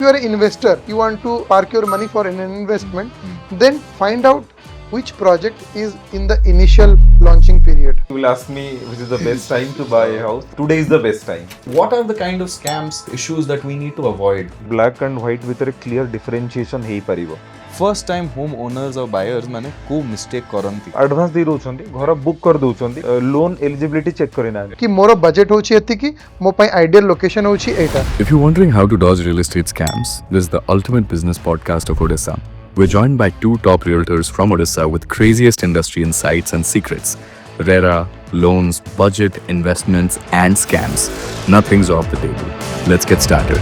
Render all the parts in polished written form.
you are an investor, you want to park your money for an investment, then find out which project is in the initial launching period. You will ask me which is the best time to buy a house. Today is the best time. What are the kind of scams, issues that we need to avoid? Black and white ଭିତରେ clear differentiation ହେଇପାରିବ. First time home owners or buyers ମାନେ କୋଉ mistake କରନ୍ତି? Advance ଦେଇ ଦଉଛନ୍ତି, ଘର book କରି ଦଉଛନ୍ତି, ଲୋନ୍ ଏଲିଜିବିଲିଟି ଚେକ୍ କରିନାହାନ୍ତି. कि मोर बजेट होची एतिकी मो पई आइडियल लोकेशन होची एटा. If you're wondering how to dodge real estate scams, this is the ultimate business podcast of Odisha. We're joined by two top realtors from Odisha with craziest industry insights and secrets. RERA, loans, budget, investments, and scams. Nothing's off the table. Let's get started.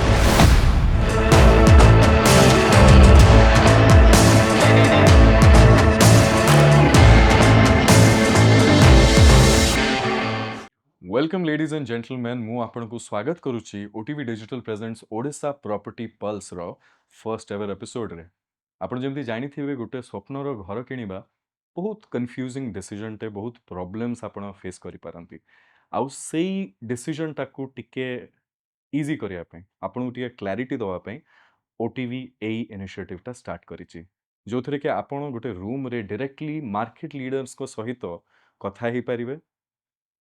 Welcome ladies and gentlemen, ମୁଁ ଆପଣଙ୍କୁ ସ୍ୱାଗତ କରୁଛି OTV Digital Presents Odisha property ପଲ୍ସର first ever ଏପିସୋଡ଼ରେ। ଆପଣ ଯେମିତି ଜାଣିଥିବେ ଗୋଟେ ସ୍ୱପ୍ନର ଘର କିଣିବା ବହୁତ କନଫ୍ୟୁଜିଂ ଡିସିଜନଟେ, ବହୁତ ପ୍ରୋବ୍ଲେମ୍ସ ଆପଣ ଫେସ୍ କରିପାରନ୍ତି। ଆଉ ସେଇ ଡିସିଜନଟାକୁ ଟିକେ ଇଜି କରିବା ପାଇଁ, ଆପଣଙ୍କୁ ଟିକେ କ୍ଲାରିଟି ଦେବା ପାଇଁ OTV ଏଇ ଇନିସିଏଟିଭଟା ଷ୍ଟାର୍ଟ କରିଛି, ଯେଉଁଥିରେ କି ଆପଣ ଗୋଟେ ରୁମ୍ରେ ଡିରେକ୍ଟଲି ମାର୍କେଟ ଲିଡର୍ସଙ୍କ ସହିତ କଥା ହେଇପାରିବେ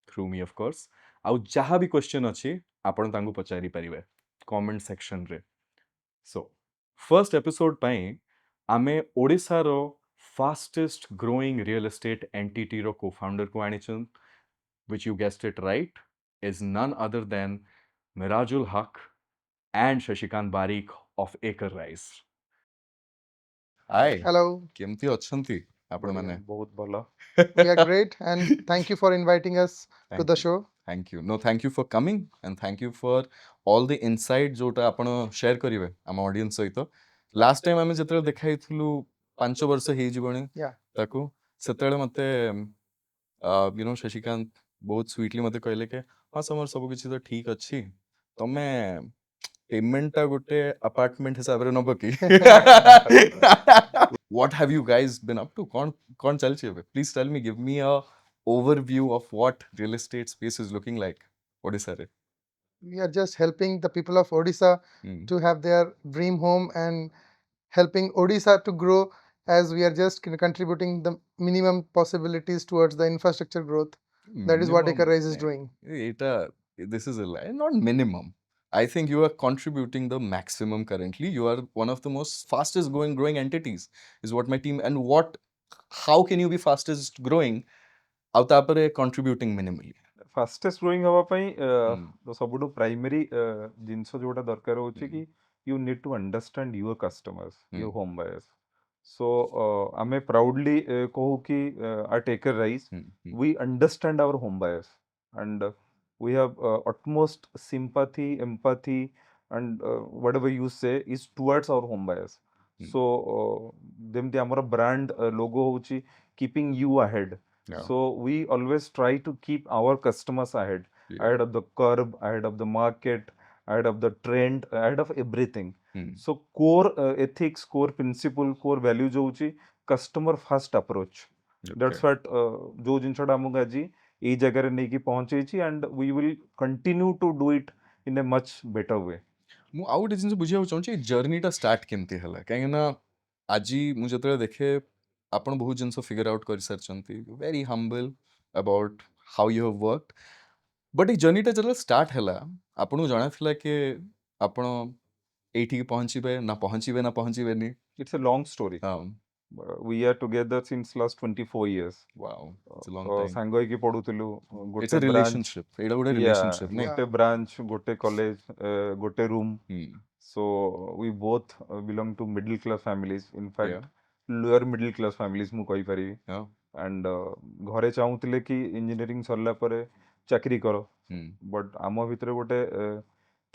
through me of course, ଆଉ ଯାହା ବି କ୍ୱେଶ୍ଚନ୍ ଅଛି ଆପଣ ତାଙ୍କୁ ପଚାରି ପାରିବେ କମେଣ୍ଟ ସେକ୍ସନରେ। ସୋ ଫର୍ଷ୍ଟ ଏପିସୋଡ୍ ପାଇଁ ଆମେ ଓଡ଼ିଶାର ଫାଷ୍ଟେଷ୍ଟ ଗ୍ରୋଇଂ ରିଅଲ ଏଷ୍ଟେଟ୍ ଏଣ୍ଟିଟିର କୋ ଫାଉଣ୍ଡରକୁ ଆଣିଛନ୍, which you guessed it right, is none other than Mirajul Haq and Shashikant Barik of Acre Rise. Hi, Hello, କେମିତି ଅଛନ୍ତି ଆପଣ ମାନେ? ବହୁତ ଭଲ. we are great and thank you for inviting us to the show. Thank you. No, thank you for coming and thank you for all the insight जोटा आपण share करिवे हम ऑडियंस सहित। लास्ट टाइम आमे जेतले देखाइथलु 5 वर्ष हे जीवणी Yeah. ताकू सेतले मते शशिकांत बहुत स्वीटली मते कहले के हां समर सब किछि तो ठीक अछि, तमे पेमेंट ता गोटे अपार्टमेंट हिसाब रे नबो की? What have you guys been up to? कौन चल छी? Please tell me, give me a overview of what real estate space is looking like Odisha re. We are just helping the people of Odisha to have their dream home and helping Odisha to grow, as we are just contributing the minimum possibilities towards the infrastructure growth. That is what Acre Rise is doing. This is a lie, not minimum. I think you are contributing the maximum currently. You are one of the most fastest growing entities is what my team, and how can you be fastest growing out apare contributing minimally? Fastest growing ହେବା ପାଇଁ ସବୁଠୁ primary ଜିନିଷ ଯୋଉଟା ଦରକାର ହେଉଛି କି you need to understand your customers, your home buyers. So ଆମେ proudly କହୁ କି at Acre Rise we understand our home buyers and we have utmost sympathy, empathy and whatever you say is towards our home buyers. So ଯେମିତି ଆମର brand logo ହେଉଛି keeping you ahead. Yeah. So we always try to keep our customers ahead, ahead of the curve, ahead of the market, ahead of the trend, ahead of everything. So core ethics, core principle, core value जो होची customer first approach. That's what जो जिनसटा हमको आज ये जगह रे नहीं की पहुंचे ची and we will continue to do it in a much better way. ମୁଁ ଆଉ ଗୋଟେ ଜିନିଷ ବୁଝିବାକୁ ଚାହୁଁଛି ଜର୍ଣ୍ଣିଟା ଷ୍ଟାର୍ଟ କେମିତି ହେଲା, କାହିଁକି ନା ଆଜି ମୁଁ ଯେତେବେଳେ ଦେଖେ ଆପଣ ବହୁତ ଜିନିଷ ଫିଗର ଆଉଟ୍ କରିସାରିଛନ୍ତି, very humble about how you have worked, but ଏଇ ଜର୍ଣ୍ଣିଟା ଯେତେବେଳେ ଷ୍ଟାର୍ଟ ହେଲା ଆପଣଙ୍କୁ ଜଣାଥିଲା କି ଆପଣ ଏଇଠିକି ପହଞ୍ଚିବେନି? It's a long story. We are together since last 24 years. Wow, it's a long So time. ସାଙ୍ଗ ହେଇକି ପଢୁଥିଲୁ, It's a relationship. ଏଇଟା ଗୋଟେ relationship, ନାଇଁ? ଗୋଟେ ବ୍ରାଞ୍ଚ, ଗୋଟେ କଲେଜ, ଗୋଟେ room. So we both belong to middle class families. In fact, Yeah. lower middle class families ମୁଁ କହିପାରିବି. Yeah. And ଘରେ ଚାହୁଁଥିଲେ କି ଇଞ୍ଜିନିୟରିଂ ସରିଲା ପରେ ଚାକିରି କର, ବଟ୍ ଆମ ଭିତରେ ଗୋଟେ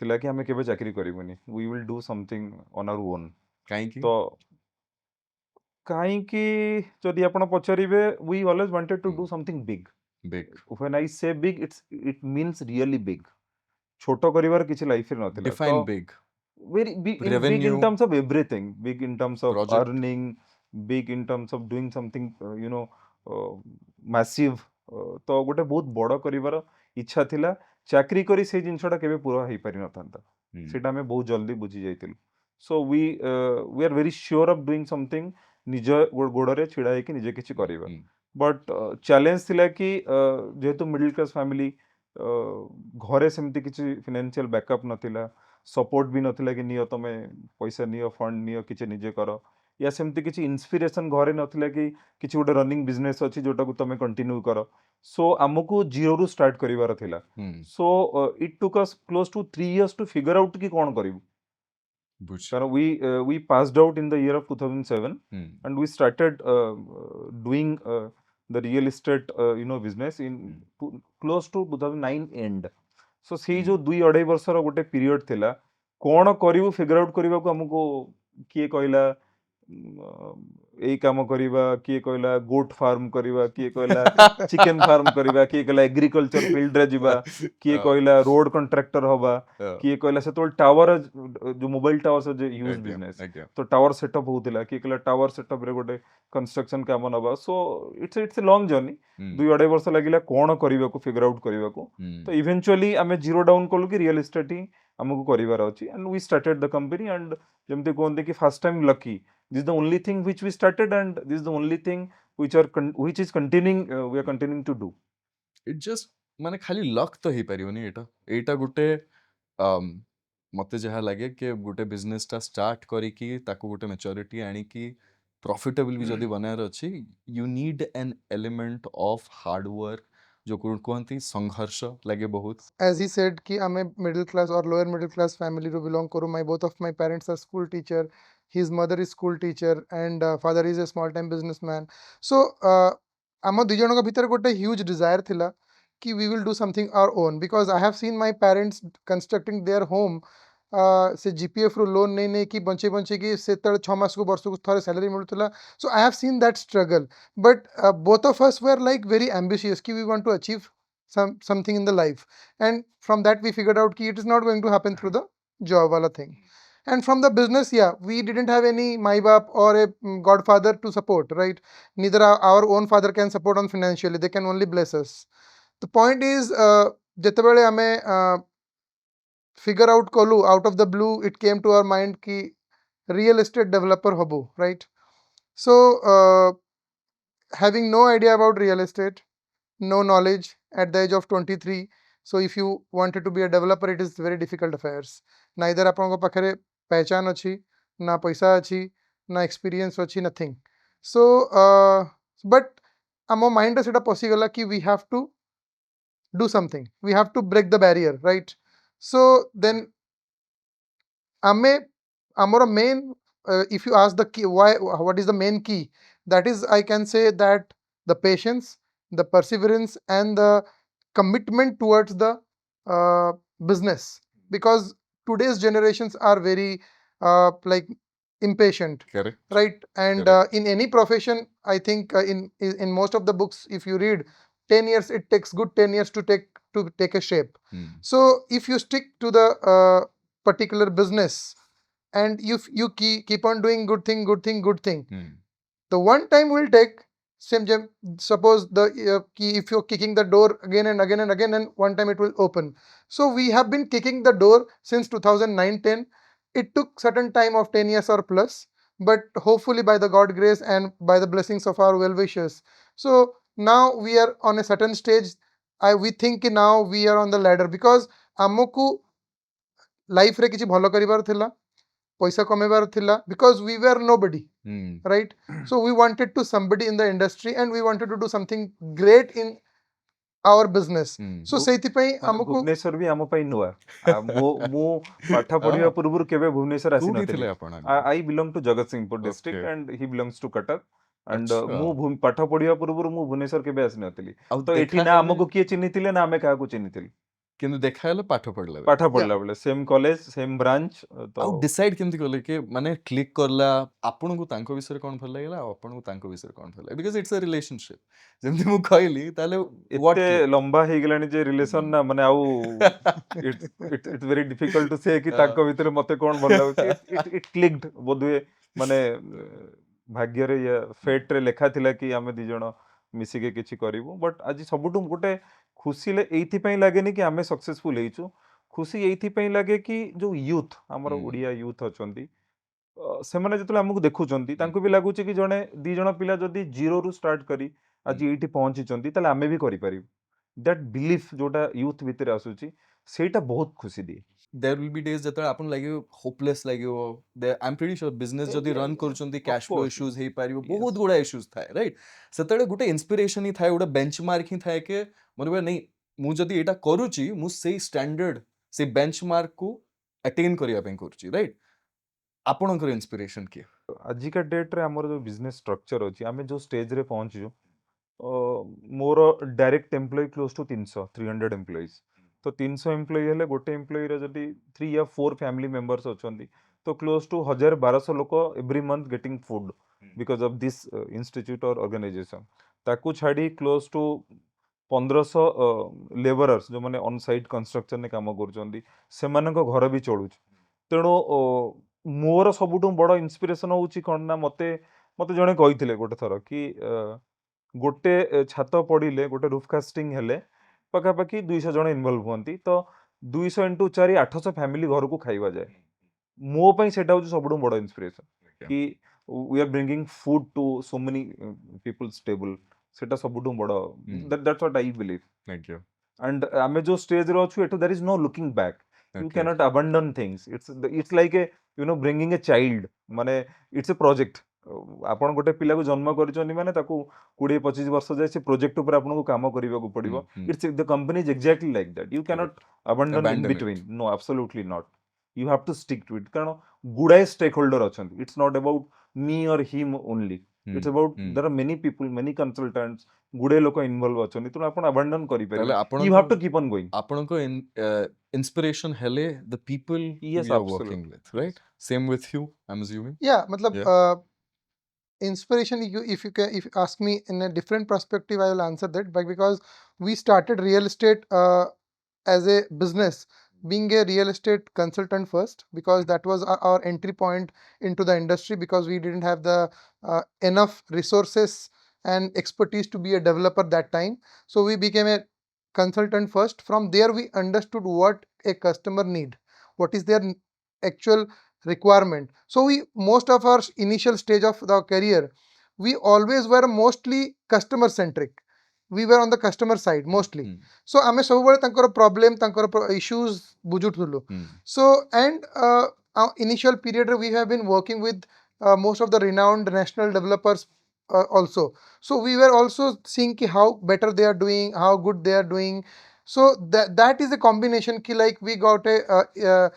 ଥିଲା କି ଆମେ କେବେ ଚାକିରି କରିବୁନି, we will do something on our own. କାହିଁକି? ତ କାହିଁକି ଯଦି ଆପଣ ପଚାରିବେ, we always wanted to do something big. Big. When I say big, it means really big. ଛୋଟ କରିବାର କିଛି ଲାଇଫରେ ନଥିଲା। Define big. Very big, big Revenue. in terms of everything, big in terms of Project. earning, big in terms of doing something massive. ତ ଗୋଟେ ବହୁତ ବଡ଼ କରିବାର ଇଚ୍ଛା ଥିଲା। ଚାକିରି କରି ସେଇ ଜିନିଷଟା କେବେ ପୁରା ହେଇପାରିନଥାନ୍ତା, ସେଇଟା ଆମେ ବହୁତ ଜଲ୍ଦି ବୁଝି ଯାଇଥିଲୁ। so we are very sure of doing something निज गोड़े छिड़ा होकि निजे किछि करिबा बट चैलेंज थिला कि जेहेतु मिडिल क्लास फैमिली घरे सेमती किछि फाइनेंशियल बैकअप नथिला सपोर्ट भी नथिला कि नियो तमे पैसा नियो फंड नियो किछि निजे करो या सेमती किछि इंस्पिरेशन घरे नथिला कि किछि गोटे रनिंग बिजनेस अछि जोटा को तमे कंटिन्यू करो सो हमको जीरो रु स्टार्ट करिवार थिला so it took us close to 3 years to figure out कि कोन करिवु कारण we passed out in the year of 2007 and we started doing the real estate business in close to 2009 end so सेई जो 2-2.5 वर्षर गोटे period थिला कोन करिवु figure out करबा को हमको किए कहला एई काम करिबा किए कहला गोट फार्म करिबा किए कहला चिकन फार्म करिबा किए कहला एग्रीकल्चर फील्ड रे जिबा किए कहला रोड कॉन्ट्रैक्टर होबा किए कहला सेतोल टावर जो मोबाइल टावर से जो यूज बिजनेस तो टावर सेटअप होतिला किए कहला टावर सेटअप रे गोटे कंस्ट्रक्शन काम नबा so it's a long journey 2-2.5 वर्ष लागिला कोन करिबा को फिगर आउट करिबा को तो इवेंचुअली हमें जीरो डाउन कलु कि रियल एस्टेट ही हमको करिवार अछि and we started the company and जेमते कोनते कि first time lucky this is the only thing which we started and this is the only thing which is continuing we are continuing to do it just माने खाली luck तो ही परियोनी एटा गुटे मते जहा लागे कि गुटे बिजनेस टा स्टार्ट करी कि ताको गुटे मैच्योरिटी आनी कि प्रॉफिटेबल भी जदी बनार अछि you need an element of hard work जो कहती संघर्ष लगे बहुत as he said कि हमें middle class or lower middle class family row belong करू both of my parents are school teacher his mother is school teacher and father is a small time businessman so आम दुई जन भितर गोटे huge desire थिला कि we will do something our own because I have seen my parents constructing their home से GPF रू loan नहीं कि बंचे बंचे कि से 6 मास को वर्ष को थोड़े salary मिलुला so I have seen that struggle but both of us were like very ambitious कि we want to achieve something in the life and from that we figured out कि it is not going to happen through the job wala thing and from the business yeah we didn't have any my bap or a godfather to support right neither our own father can support on financially they can only bless us the point is jetebele ame figure out kolu out of the blue it came to our mind ki real estate developer hobo right so having no idea about real estate no knowledge at the age of 23 so if you wanted to be a developer it is very difficult affairs neither apanko pakhare pehchan achi na paisa achi na experience achi nothing so but amo mind re seta posi gala ki we have to do something we have to break the barrier right so then ame amora main if you ask the key why what is the main key that is I can say that the patience the perseverance and the commitment towards the business because today's generations are very like impatient correct right and in any profession I think in most of the books if you read 10 years it takes good 10 years to take a shape so if you stick to the particular business and if you keep on doing good thing the one time will take same suppose the if you're kicking the door again and again and again and one time it will open so we have been kicking the door since 2009-10 it took certain time of 10 years or plus but hopefully by the God grace and by the blessings of our well wishers so now we are on a certain stage we think now we are on the ladder because amoku life re kichi bhalo karibar thila paisa kamebar thila because we were nobody right so we wanted to somebody in the industry and we wanted to do something great in our business so seiti pai amku Bhubaneswar भी हम पई नुआ मो पाठ पढिया पूर्व केबे भुवनेश्वर आसी नथिले I belong to Jagatsinghpur district and he belongs to Cuttack and मु पाठ पढिया पूर्व मु भुवनेश्वर केबे आसी नथिली तो एठी ना हमको किए चिन्हितिले ना हमें काहा को चिन्हितिली किंतु देखा हेले पाठ पढला बेले सेम कॉलेज सेम ब्रांच तो डिसाइड केमति करले के माने क्लिक करला आपन को तांको विषय कोन भल लागला आपन को तांको विषय कोन भल लागला बिकॉज़ इट्स अ रिलेशनशिप जेमति मु कहली ताले एते लंबा हे गेलानी जे रिलेशन ना माने आउ इट्स वेरी डिफिकल्ट टू से कि तांको भीतर मते कोन भल लागो इट क्लिक्ड बोधवे माने भाग्य रे या फेट रे लेखा थिला कि हमें दी जण मिसी के किछि करिवो बट आज सबुटु गोटे खुशी ले एथि पई लागेनी कि हमें सक्सेसफुल हेइछु खुशी एथि पई लागे कि जो यूथ हमर ओडिया यूथ अछंती ସେମାନେ ଯେତେବେଳେ ଆମକୁ ଦେଖୁଛନ୍ତି ତାଙ୍କୁ ବି ଲାଗୁଛି କି ଜଣେ ଦି ଜଣ ପିଲା ଯଦି ଜିରୋରୁ ଷ୍ଟାର୍ଟ କରି ଆଜି ଏଇଠି ପହଞ୍ଚିଛନ୍ତି ତାହେଲେ ଆମେ ବି କରିପାରିବୁ। ଦ୍ୟାଟ୍ ବିଲିଫ୍ ଯୋଉଟା ୟୁଥ୍ ଭିତରେ ଆସୁଛି ସେଇଟା ବହୁତ ଖୁସି ଦିଏ। there will be days ଯେତେବେଳେ ଆପଣ ଲାଗିବ hopeless ଲାଗିବ I am pretty sure business ଯଦି run କରୁଛନ୍ତି Of cash flow course. issues ହେଇପାରିବ Yes. ବହୁତ ଗୁଡ଼ା issues ଥାଏ right ସେତେବେଳେ ଗୋଟେ inspiration ହିଁ ଥାଏ ଗୋଟେ benchmark ହିଁ ଥାଏ କି ମନେ ନାଇଁ ମୁଁ ଯଦି ଏଇଟା କରୁଛି ମୁଁ ସେଇ standard ସେଇ benchmark କୁ attain କରିବା ପାଇଁ କରୁଛି right ଆପଣଙ୍କର inspiration କିଏ? ଆଜିକା ଡେଟ୍ରେ ଆମର ଯୋଉ ବିଜନେସ୍ ଷ୍ଟ୍ରକ୍ଚର ଅଛି ଆମେ ଯୋଉ ଷ୍ଟେଜରେ ପହଞ୍ଚିଛୁ ମୋର direct employee close two 300 employees. ତ 300 ଏମ୍ପ୍ଲୟି ହେଲେ ଗୋଟେ ଏମ୍ପ୍ଲୟିର ଯଦି 3 या 4 ଫ୍ୟାମିଲି ମେମ୍ବର୍ସ ଅଛନ୍ତି ତ କ୍ଲୋଜ୍ ଟୁ 1000-1200 ଲୋକ every month getting food because of this institute or organisation. ତାକୁ ଛାଡ଼ି କ୍ଲୋଜ୍ ଟୁ 1500 ଲେବରର୍ସ ଯେଉଁମାନେ ଅନ୍ ସାଇଟ୍ କନଷ୍ଟ୍ରକ୍ସନରେ କାମ କରୁଛନ୍ତି ସେମାନଙ୍କ ଘର ବି ଚଳୁଛି। ତେଣୁ ମୋର ସବୁଠୁ ବଡ଼ ଇନ୍ସପିରେସନ୍ ହେଉଛି କ'ଣ ନା ମତେ ଜଣେ କହିଥିଲେ ଗୋଟେ ଥର କି ଗୋଟେ ଛାତ ପଡ଼ିଲେ ଗୋଟେ ରୁଫ୍ କାଷ୍ଟିଂ ହେଲେ ପାଖାପାଖି 200 ଜଣ ଇନଭଲ୍ଭ ହୁଅନ୍ତି। ତ 200 × 4 800 ଫ୍ୟାମିଲି ଘରକୁ ଖାଇବା ଯାଏ। ମୋ ପାଇଁ ସେଇଟା ହେଉଛି ସବୁଠୁ ବଡ଼ ଇନ୍ସପିରେସନ୍ କି we are bringing food to so many people's table. सेटा सबुठु बड़ that's what I believe. Thank you. And आमे जो स्टेज रे अछु एटो there is no looking back. You Okay. cannot abandon things. It's like a bringing a child माने it's a project. आपण गोटे पिला को जन्म करिसोनी माने ताकू 20-25 वर्ष जाय से प्रोजेक्ट ऊपर आपन को काम करिवा को पड़िबो। It's the company is exactly like that. You cannot abandon in Abandon it. between. No, absolutely not. You have to stick to it. कारण गुडाए स्टेक होल्डर अछंती. It's not about me or him only. It's about there are many people, many consultants, गुडे लोक involve अछंती. तो आपण abandon करि ताले परिबे. You have to keep on going. ଆପଣଙ୍କ inspiration ହେଲେ the people Yes, you are absolutely. working with right same with you I'm assuming Yeah, matlab, Yeah. inspiration, if you ask me in a different perspective, I will answer that, but because we started real estate as a business, being a real estate consultant first, because that was our entry point into the industry, because we didn't have the enough resources and expertise to be a developer that time. So we became a consultant first. From there we understood what a customer need, what is their actual requirement. So we, most of our initial stage of the career, we always were mostly customer centric. We were on the customer side mostly. So ଆମେ ସବୁବେଳେ ତାଙ୍କର problem, ତାଙ୍କର issues ବୁଝୁଥିଲୁ. So and our initial period we have been working with most of the renowned national developers also. So we were also seeing ki how better they are doing, how good they are doing. So that is a combination ki like we got a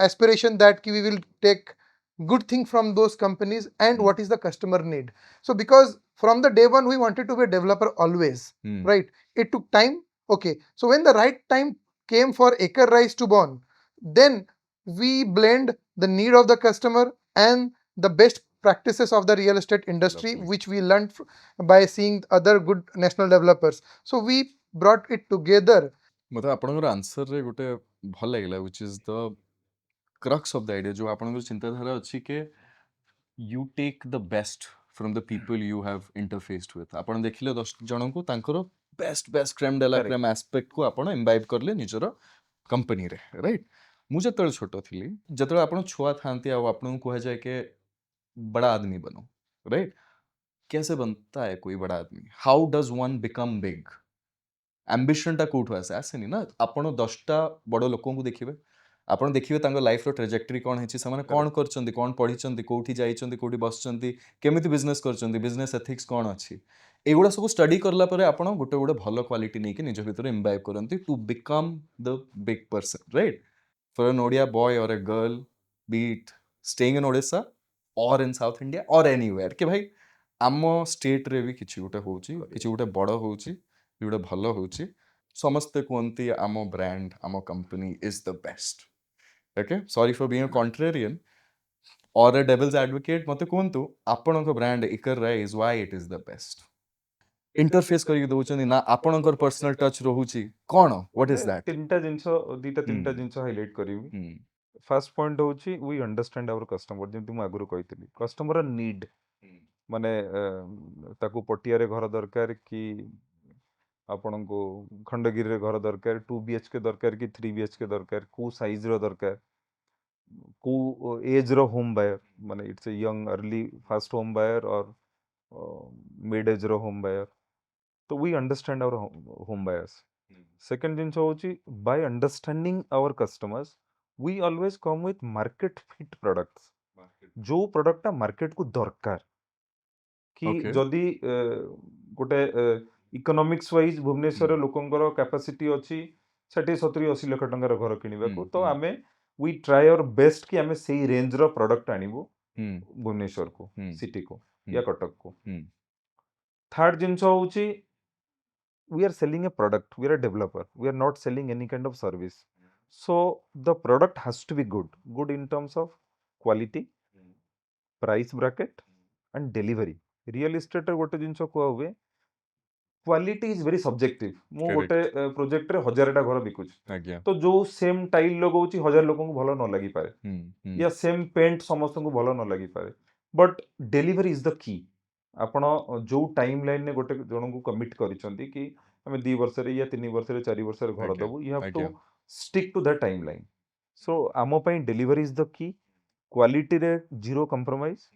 aspiration that we will take good thing from those companies and what is the customer need. So because from the day one we wanted to be a developer always, right? It took time. Okay, so when the right time came for Acre Rise to born, then we blend the need of the customer and the best practices of the real estate industry, Development. which we learned by seeing other good national developers. So we brought it together. ମତେ ଆପଣଙ୍କର ଆନ୍ସରରେ ଗୋଟେ ଭଲ ଲାଗିଲା which is the crux of the idea जो ଆପଣଙ୍କର ଚିନ୍ତାଧାରା ଅଛି कि you take the best from the people you have interfaced with ଆପଣ ଦେଖିଲେ 10 ଜଣଙ୍କୁ ତାଙ୍କର best crème de la Correct. crème aspect କୁ ଆପଣ imbibe करले ନିଜର कंपनीରେ राइट ମୁଁ ଯେତେବେଳେ ଛୋଟ ଥିଲି ଯେତେବେଳେ ଆପଣ ଛୁଆ ଥାଆନ୍ତି ଆଉ ଆପଣଙ୍କୁ କୁହାଯାଏ कि बड़ा आदमी बनो राइट कैसे बनता है कोई बड़ा आदमी how does one become big ambition टा कोठु आसे आसेनी ना आपण 10टा बड़ लोकंकु देखिबे आपण देखिबे तांको लाइफ रो ट्रेजेक्टरी कोन हेछि समान कोन करचंदी कोन पढिचंदी कोठी जाइचंदी कोठी बसचंदी केमिति बिजनेस करचंदी बिजनेस एथिक्स कोन अछि एगुडा सब स्टडी करला परे आपण गोटे गोटे भलो क्वालिटी नै कि निज भितर इम्बाइब करंती to become the big person right for an Odia boy or a girl be it staying in Odisha or in South India or anywhere कि भाई आम स्टेट रे भी किछि गोटे होउची किछि गोटे बड़ होउची जोटा भल होउची समस्ते कहती आम ब्रांड आम company is the best okay sorry for being a contrarian or a devil's advocate मते कहंतु आपणक brand Acre Rise why it is the best interface करके दउचनी ना आपणकर पर्सनल टच रहूची कोन व्हाट इज दैट तीनटा जिंसो दीटा तीनटा जिंसो हाइलाइट करिवि। फर्स्ट पॉइंट होची वी अंडरस्टैंड आवर कस्टमर जेंति मु आगुरु कहितली कस्टमर नीड माने ताकू पटिया रे घर दरकार कि आपनको खंडगिरी रे घर दरकार 2 BHK दरकार कि 3 BHK दरकार को साइज रो दरकार को एज रो होम बायर माने it's a young early first home buyer or mid age रो होम बायर तो we understand our home buyers second जिनस होची by understanding our customers we always come with market fit products जो प्रोडक्टटा market को दरकार कि Okay. जदि गोटे इकोनॉमिक्स वाइज भुवनेश्वर लोकंकर कैपेसिटी अछि 60-70-80 लाख टंकार घर किनिबा को तो आमे वी ट्राई आवर बेस्ट कि आमे सेही रेंज रो प्रोडक्ट आनिबो भुवनेश्वर को सिटी को या कटक को थर्ड जिनस होची we are selling a product, we are a developer, we are not selling any kind of service, so the product has to be good in terms of quality, price bracket and delivery. Real estate गोटे जिनस को हुए quality is very subjective मु Correct. गोटे project रे 1000टा घर बिकुछ आज्ञा तो जो सेम टाइल लगौची 1000 लोगों को भलो न लगी पारे या सेम पेंट समस्त को भलो न लगी पारे बट डेलीवरी इज द की आपण जो टाइम लाइन ने गोटे जन को कमिट करिसंती कि हमें 2 वर्ष रे या 3 वर्ष रे 4 वर्ष रे घर आज्ञा, दबु यू हैव टू आज्ञा। Stick to that timeline so आमो पई delivery is the key quality रे zero compromise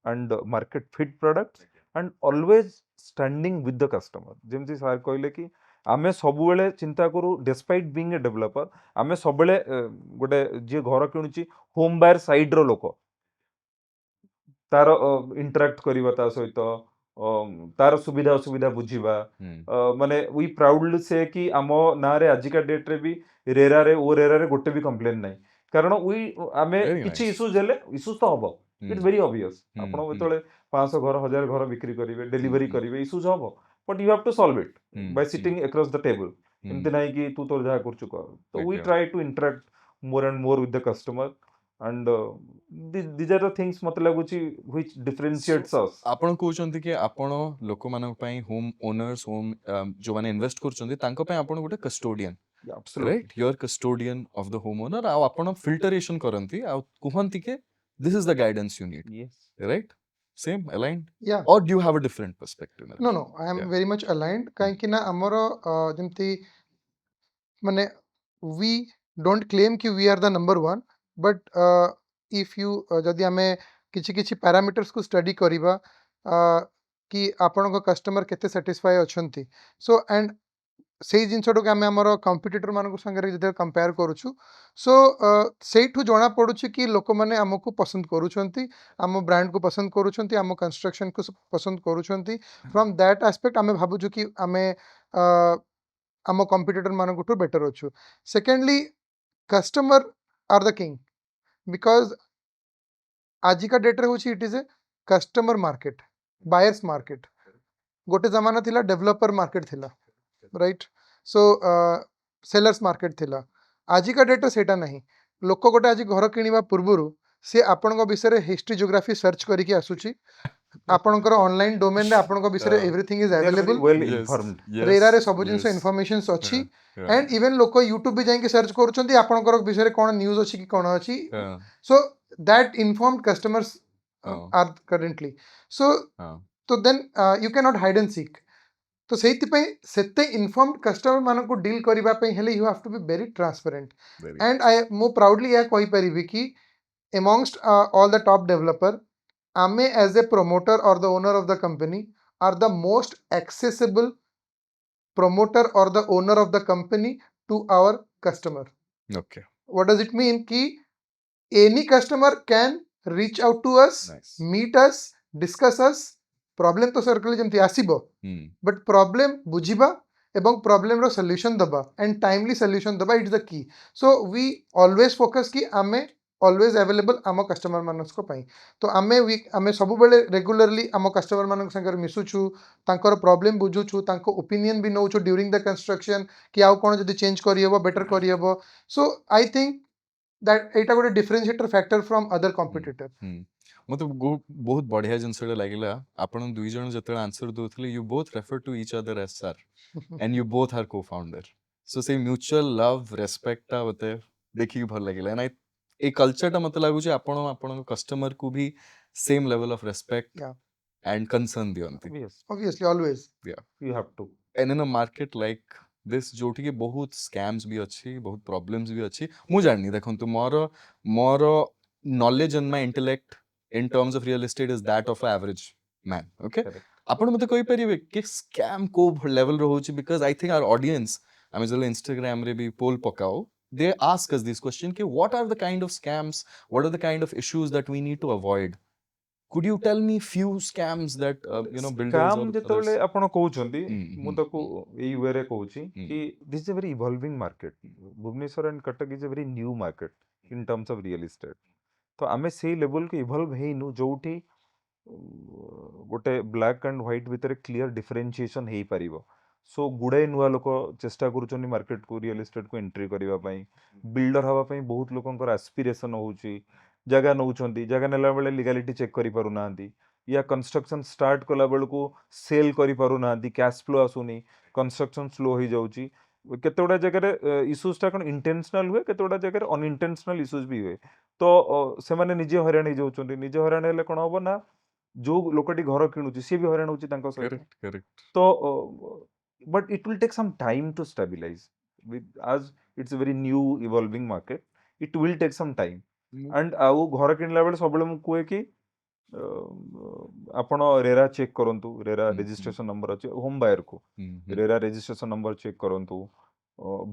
and market fit products and always standing with the customer जेमती सार कहले कि आमे सब बेले चिंता करू despite being a developer आमे सब बेले गोटे जे घर किणुची होम बायर साइड रो लोक तार इंटरेक्ट करबा ता सहित तार सुविधा असुविधा बुझिबा माने वी प्राउडली से कि आमो ना रे आजिका डेट रे भी रेरा रे ओ रेरा रे गोटे भी कंप्लेन नाही कारण वी आमे Very किछि nice. इश्यूज हेले इश्यूज तो हबो इट्स वेरी ऑब्वियस आपण बेतले 500 घर 1000 घर बिक्री करिवे डेलीवरी करिवे इश्यूज हबो but you have to solve it by sitting across the table एमते नाही कि तू तोर जहा करछु कर तो वी Exactly. Try to interact more and more with the customer and these are the things मत लागुची which differentiates us आपण कहउचंती कि आपण लोक मानक पई होम ओनर्स होम जो माने इन्वेस्ट करचंती तांको पई आपण गोटे custodian Yeah, absolutely right you are custodian of the home owner आ आपण फिल्टरेशन करंती आ कुहंती के this is the guidance you need yes right same aligned Yeah. और do you have a different perspective No, no, I am Yeah. very much aligned. काहेकि ना हमरो जेमती माने we don't claim कि we are the number one, but if you जदि आमे किछि किछि पैरामीटर्स को स्टडी करिबा कि आपनको कस्टमर केते सैटिस्फाई अछंती सो एंड सेही जिनसटो आमे हमर कंपिटिटर मानको संगे जदि कंपेयर करूछु सो सेठु जणा पडुछि कि लोक माने हमको पसंद करूछंती आम ब्रांड को पसंद करूछंती आम कंस्ट्रक्शन को पसंद करूछंती फ्रॉम दैट एस्पेक्ट आमे भाबुछु कि आमे आम कंपिटिटर मानकठु बेटर अछु secondly customer are the king because आजिका डेट रे होछि it is a customer market buyers market गोटे जमाना थिला डेवलपर मार्केट थिला राइट सो सेलर्स मार्केट थिला आजिका डेट रे सेटा नहीं लोक गोटे आज घर किनिबा पूर्वरु से आपनक विषय हिस्ट्री ज्योग्राफी सर्च करिके आसुची आपनकर ऑनलाइन डोमेन रे आपनक विषय everything is they are very available well Yes, informed yes, RERA रे सब जिनस yes. इन्फॉर्मेशंस अछि Yeah, एंड इवन लोक यूट्यूब भी जाके सर्च करूछंती आपनकर विषय कोन न्यूज़ अछि कि कोन अछि yeah, so that informed customers Oh. are currently so yeah. तो then you cannot hide and seek तो सेति पई सेते इन्फॉर्म्ड कस्टमर मानको को डील करिबा पई हेले you have to be very transparent Very and I मो प्राउडली या कहि परिबी कि amongst all the top developer आमे as a promoter or the owner of the company are the most accessible promoter or the owner of the company to our customer. Okay, What does it mean? Ki any customer can reach out to us, nice. meet us, discuss us. Problem तो circle जेमती आसीबो but problem बुझिबा एवं problem रो solution दबा and timely solution दबा it's the key so we always focus कि आमे ऑलवेज अवेलेबल आम कस्टमर मानस को पाई तो आमे सब बेले रेगुलरली आम कस्टमर मानक संगे मिसुछु तांकर प्रॉब्लम बुझुछु तांको ओपिनियन भी नउछु ड्यूरिंग द कंस्ट्रक्शन कि आउ कोन जदी चेंज करि हेबो बेटर करि हेबो सो आई थिंक दैट एटा गोटे differentiator factor from other competitor मते बहुत बढ़िया जिनसटा लागिला आपण दुई जण जतले आंसर दोथले you both refer to each other as sir and you both are co-founder so say mutual love respect मते देखि भल लागिला एंड ए कल्चर मते लागु जे आपण कस्टमर को भी same level of respect Yeah. And concern दियंती yes obviously always you have to and in a market like this जोठी के बहुत स्कैम्स भी अच्छी बहुत प्रॉब्लम्स भी अच्छी मु जाननी देखंतु मोर मोर knowledge and my intellect in terms of real estate is that of average man okay Correct. आपण मते कहि परिबे कि स्कैम को लेवल रो होची because I think our audience आमे जले इंस्टाग्राम रे भी पोल पकाओ they ask us this question कि what are the kind of scams what are the kind of issues that we need to avoid could you tell me few scams that builders scam or ଯେତେବେଳେ others ଆପଣ କହୁଛନ୍ତି ମୁଁ ହୁଁ ତାକୁ ଏଇ ୱେରେ କହୁଛି ହୁଁ କି this is a very evolving market Bhubaneswar and Cuttack is a very new market in terms of real estate ତ ଆମେ ସେଇ ଲେଭେଲକୁ ଇଭଲ୍ଭ ହେଇନୁ ଯୋଉଠି ଗୋଟେ ବ୍ଲାକ୍ ଆଣ୍ଡ ହ୍ୱାଇଟ୍ ଭିତରେ କ୍ଲିୟର ଡିଫରେନ୍ସିଏସନ୍ ହେଇପାରିବ ସୋ ଗୁଡ଼ାଏ ନୂଆ ଲୋକ ଚେଷ୍ଟା କରୁଛନ୍ତି ମାର୍କେଟକୁ ରିଅଲ ଇଷ୍ଟେଟ୍କୁ ଏଣ୍ଟ୍ରି କରିବା ପାଇଁ ବିଲ୍ଡର ହେବା ପାଇଁ ବହୁତ ଲୋକଙ୍କର ଆସ୍ପିରେସନ୍ ହେଉଛି ଜାଗା ନେଉଛନ୍ତି ଜାଗା ନେଲା ବେଳେ ଲିଗାଲିଟି ଚେକ୍ କରିପାରୁନାହାନ୍ତି या कंस्ट्रक्शन स्टार्ट कला बेलू सेल करूना कैश फ्लो आसुनी कंस्ट्रक्शन स्लो हो जाऊँगी केतोड़ा जगह इश्यूजटा कौन इंटेंशनल हुए केतोड़ा जगह अनइंटेंशनल इश्यूज भी हुए तो से माने निजे हैरान हो जाउछन्ती निजे हैरान हेले कोन हबो ना जो लोकटी घर किणुची सी भी हैरान होची तांको सहित correct correct तो but it will take some time to stabilize आज it's a very new evolving market it will take some time and आउ घर किणला बेले सब मु कहे कि ଆପଣ रेरा चेक करंतु रेरा रेजिस्ट्रेशन नंबर अच्छे होम बायर को रेरा रेजिस्ट्रेशन नंबर चेक करंतु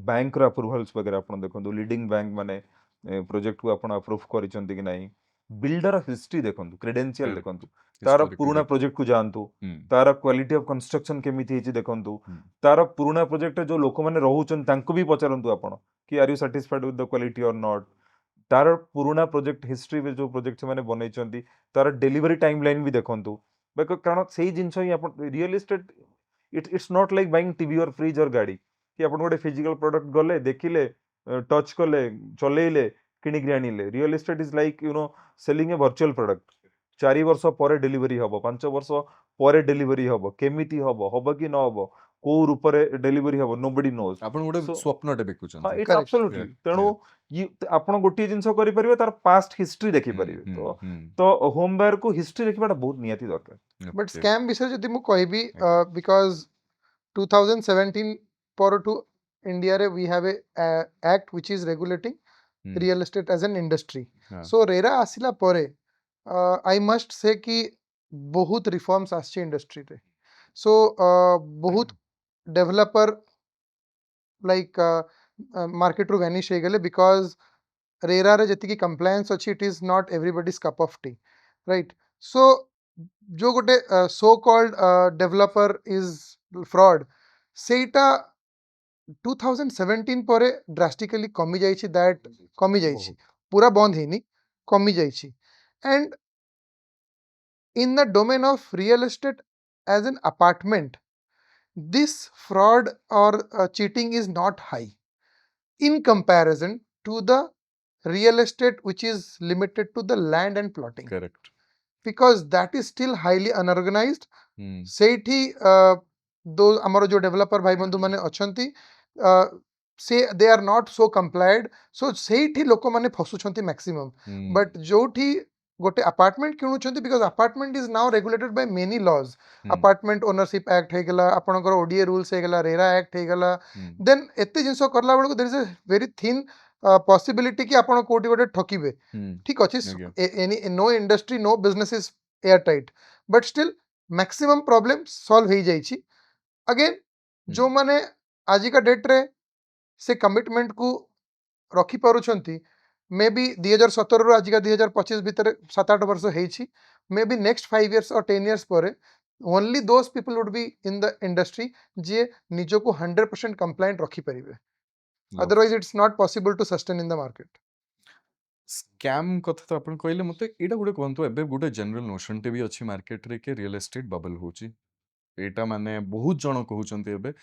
बैंक रो अप्रूवल्स वगैरह आपण देखंतु लीडिंग बैंक माने प्रोजेक्ट को आपण अप्रूव करिसंती कि नाही बिल्डर हिस्ट्री देखंतु क्रेडेंशियल Correct. देखंतु तार Historical पुराना record. प्रोजेक्ट को जानतु Hmm. तार क्वालिटी ऑफ कंस्ट्रक्शन केमिति हेची देखंतु तार पुराना प्रोजेक्ट जो लोक माने रहउछन तांको भी पचारंतु आपण कि are you satisfied with the quality or not तार पुराना प्रोजेक्ट हिस्ट्री में जो प्रोजेक्ट से बनई तार डेलीवरी टाइम लाइन भी देखंतु कारण से जिन real estate it's not like buying TV और फ्रिज और गाड़ी कि आप गोटे फिजिकल प्रोडक्ट गले देखिले टच कले चलेइले किणिक आनिले real estate is like selling a virtual product 4 वर्ष पर डेलीवरी हम 5 वर्ष पर डेलीवरी हम केमिति हम कि न हम को रूप डेलीवरी हम नोबडी नोज आपण गोटे So- स्वप्नटे बिकुचंती इट्स Correct. एब्सोल्युटली Yeah, तेणु आपण गोटे जिनस करि परिबे तार पास्ट हिस्ट्री देखि परिबे तो होम बायर को हिस्ट्री देखिबाटा बहुत नियति दरकार बट स्कैम विषय जदि मु कहबी बिकॉज 2017 पर टू इंडिया रे we have an act which is regulating real estate as an industry Yeah. So RERA आसिला परे आई मस्ट से कि बहुत रिफॉर्म्स आछे इंडस्ट्री रे सो बहुत डेवलपर लाइक मार्केट रू वैनिश हो गले बिकॉज रेरा रे जति की कंप्लायंस अच्छी it is not everybody's cup of T right so जो गोटे so called developer is fraud सेटा 2017 परे ड्रास्टिकली कमी जाइछि दैट कमी जाइछि पूरा बंद हेनी कमी जाइछि and in the domain of real estate as an apartment this fraud or cheating is not high in comparison to the real estate which is limited to the land and plotting correct because that is still highly unorganized ସେଇଠି दो ଆମର जो developer भाई बंधु माने अछंती से they are not so कंप्लायड सो ସେଇଠି लोक माने फसुछंती मैक्सिमम बट जोठी गोटे अपार्टमेंट किणुछंती because apartment is now regulated by many laws apartment ownership act हेगला आपनकर ओडीए रूल्स हेगला रेरा एक्ट हेगला देन एते जिंस करला बेलको there is a very thin possibility कि आपण कोटी गोटे ठकिबे ठीक अछि any no industry no business is airtight but still maximum problem solve हो जाइछि अगेन जो माने आज का डेट रे से कमिटमेंट को रखी पारुछंती मे बी 2017 रु आज का 2025 भीतर 7-8 वर्ष हेछि मे बी नेक्स्ट 5 इयर्स और 10 इयर्स पर only those people would be in the industry जे निजो को 100% कंप्लायंट रखी परिबे otherwise it's not possible to sustain in the market scam कथा तो आपण कहले मते एटा गुटे कोंतो एबे गुटे जनरल नोशन टे भी अछि मार्केट रे के रियल एस्टेट बबल होची एटा माने बहुत जण कहउचंती एबे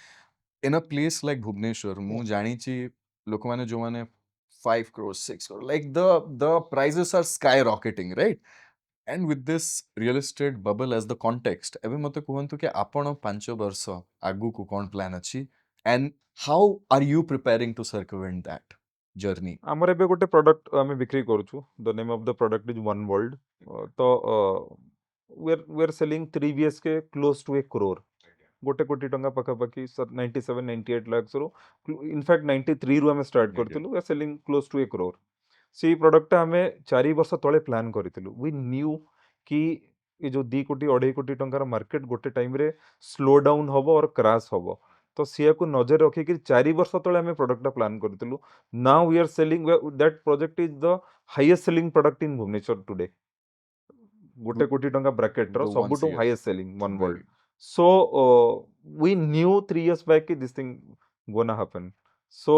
इन अ प्लेस लाइक भुवनेश्वर मु जानी छी लोक माने जो माने 5 crore 6 crore like the prices are skyrocketing right and with this real estate bubble as the context एबे मते कहंतु कि आपण 5 वर्ष आगु को कोन प्लान अछि and how are you preparing to circumvent that journey आमर एबे गोटे प्रोडक्ट आमे बिक्री करूछु the name of the product is one world तो we are selling 3 BHK close to 1 crore गोटे कोटी टंका पाखापाखि 97 98 lakhs रो इनफैक्ट 93 रू आम स्टार्ट Okay. करथिलु we are selling close to 1 crore से प्रोडक्ट आम 4 वर्ष तले प्लान करथिलु वी न्यू कि ये जो 2 कोटी 2.5 कोटी टंकार मार्केट गोटे टाइम रे स्लो डाउन हबो और क्रैश हबो तो सिया को नजर रखी कि 4 वर्ष तले आम प्रोडक्ट प्लान करथिलु now we are selling that project is the highest selling product in Bhubaneswar today गोटे कोटी टंका ब्रैकेट रो The one सबुटो CR. Highest selling one world Very. so we knew 3 years back that this thing gonna happen so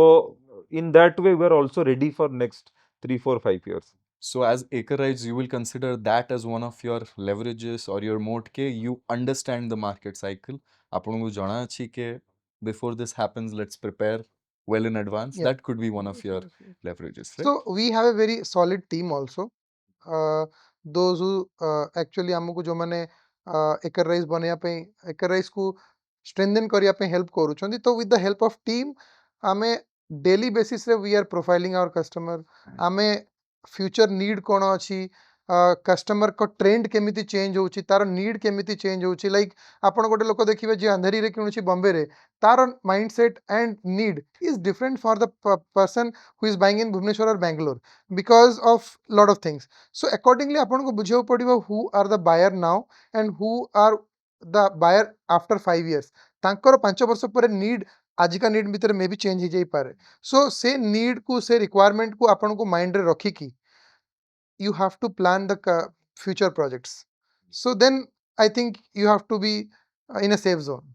in that way we are also ready for next 3 4 5 years So as Acrerise, you will consider that as one of your leverages or your moat ke you understand the market cycle. ଆପଣଙ୍କୁ ଜଣା ଅଛି કે before this happens, let's prepare well in advance. Yeah. That could be one of your leverages, right? So we have a very solid team also. Those who actually हमको जो माने Acrerise बनेया पे Acrerise को strengthen करिया पे help करूछंदी तो with the help of team हमें daily basis रे we are profiling our customer हमें future need कोन अछि कस्टमर को ट्रेंड केमिति चेंज होउची तार नीड केमिति चेंज होउची लाइक आपण गोटे लोक देखिबे जे अंधेरी रे किनुची बॉम्बे रे तार mindset and need is different for the person who is buying in Bhubaneswar or Bangalore because of lot of things. So accordingly आपन को बुझियो पड़िबो who are the buyer now and who are the buyer after 5 years. तांकर 5 वर्ष पर need आज का need भीतर मे भी चेंज हो जाई पारे सो से नीड को से रिक्वायरमेंट को आपन को माइंड रे रखी की you have to plan the future projects. So then I think you have to be in a safe zone.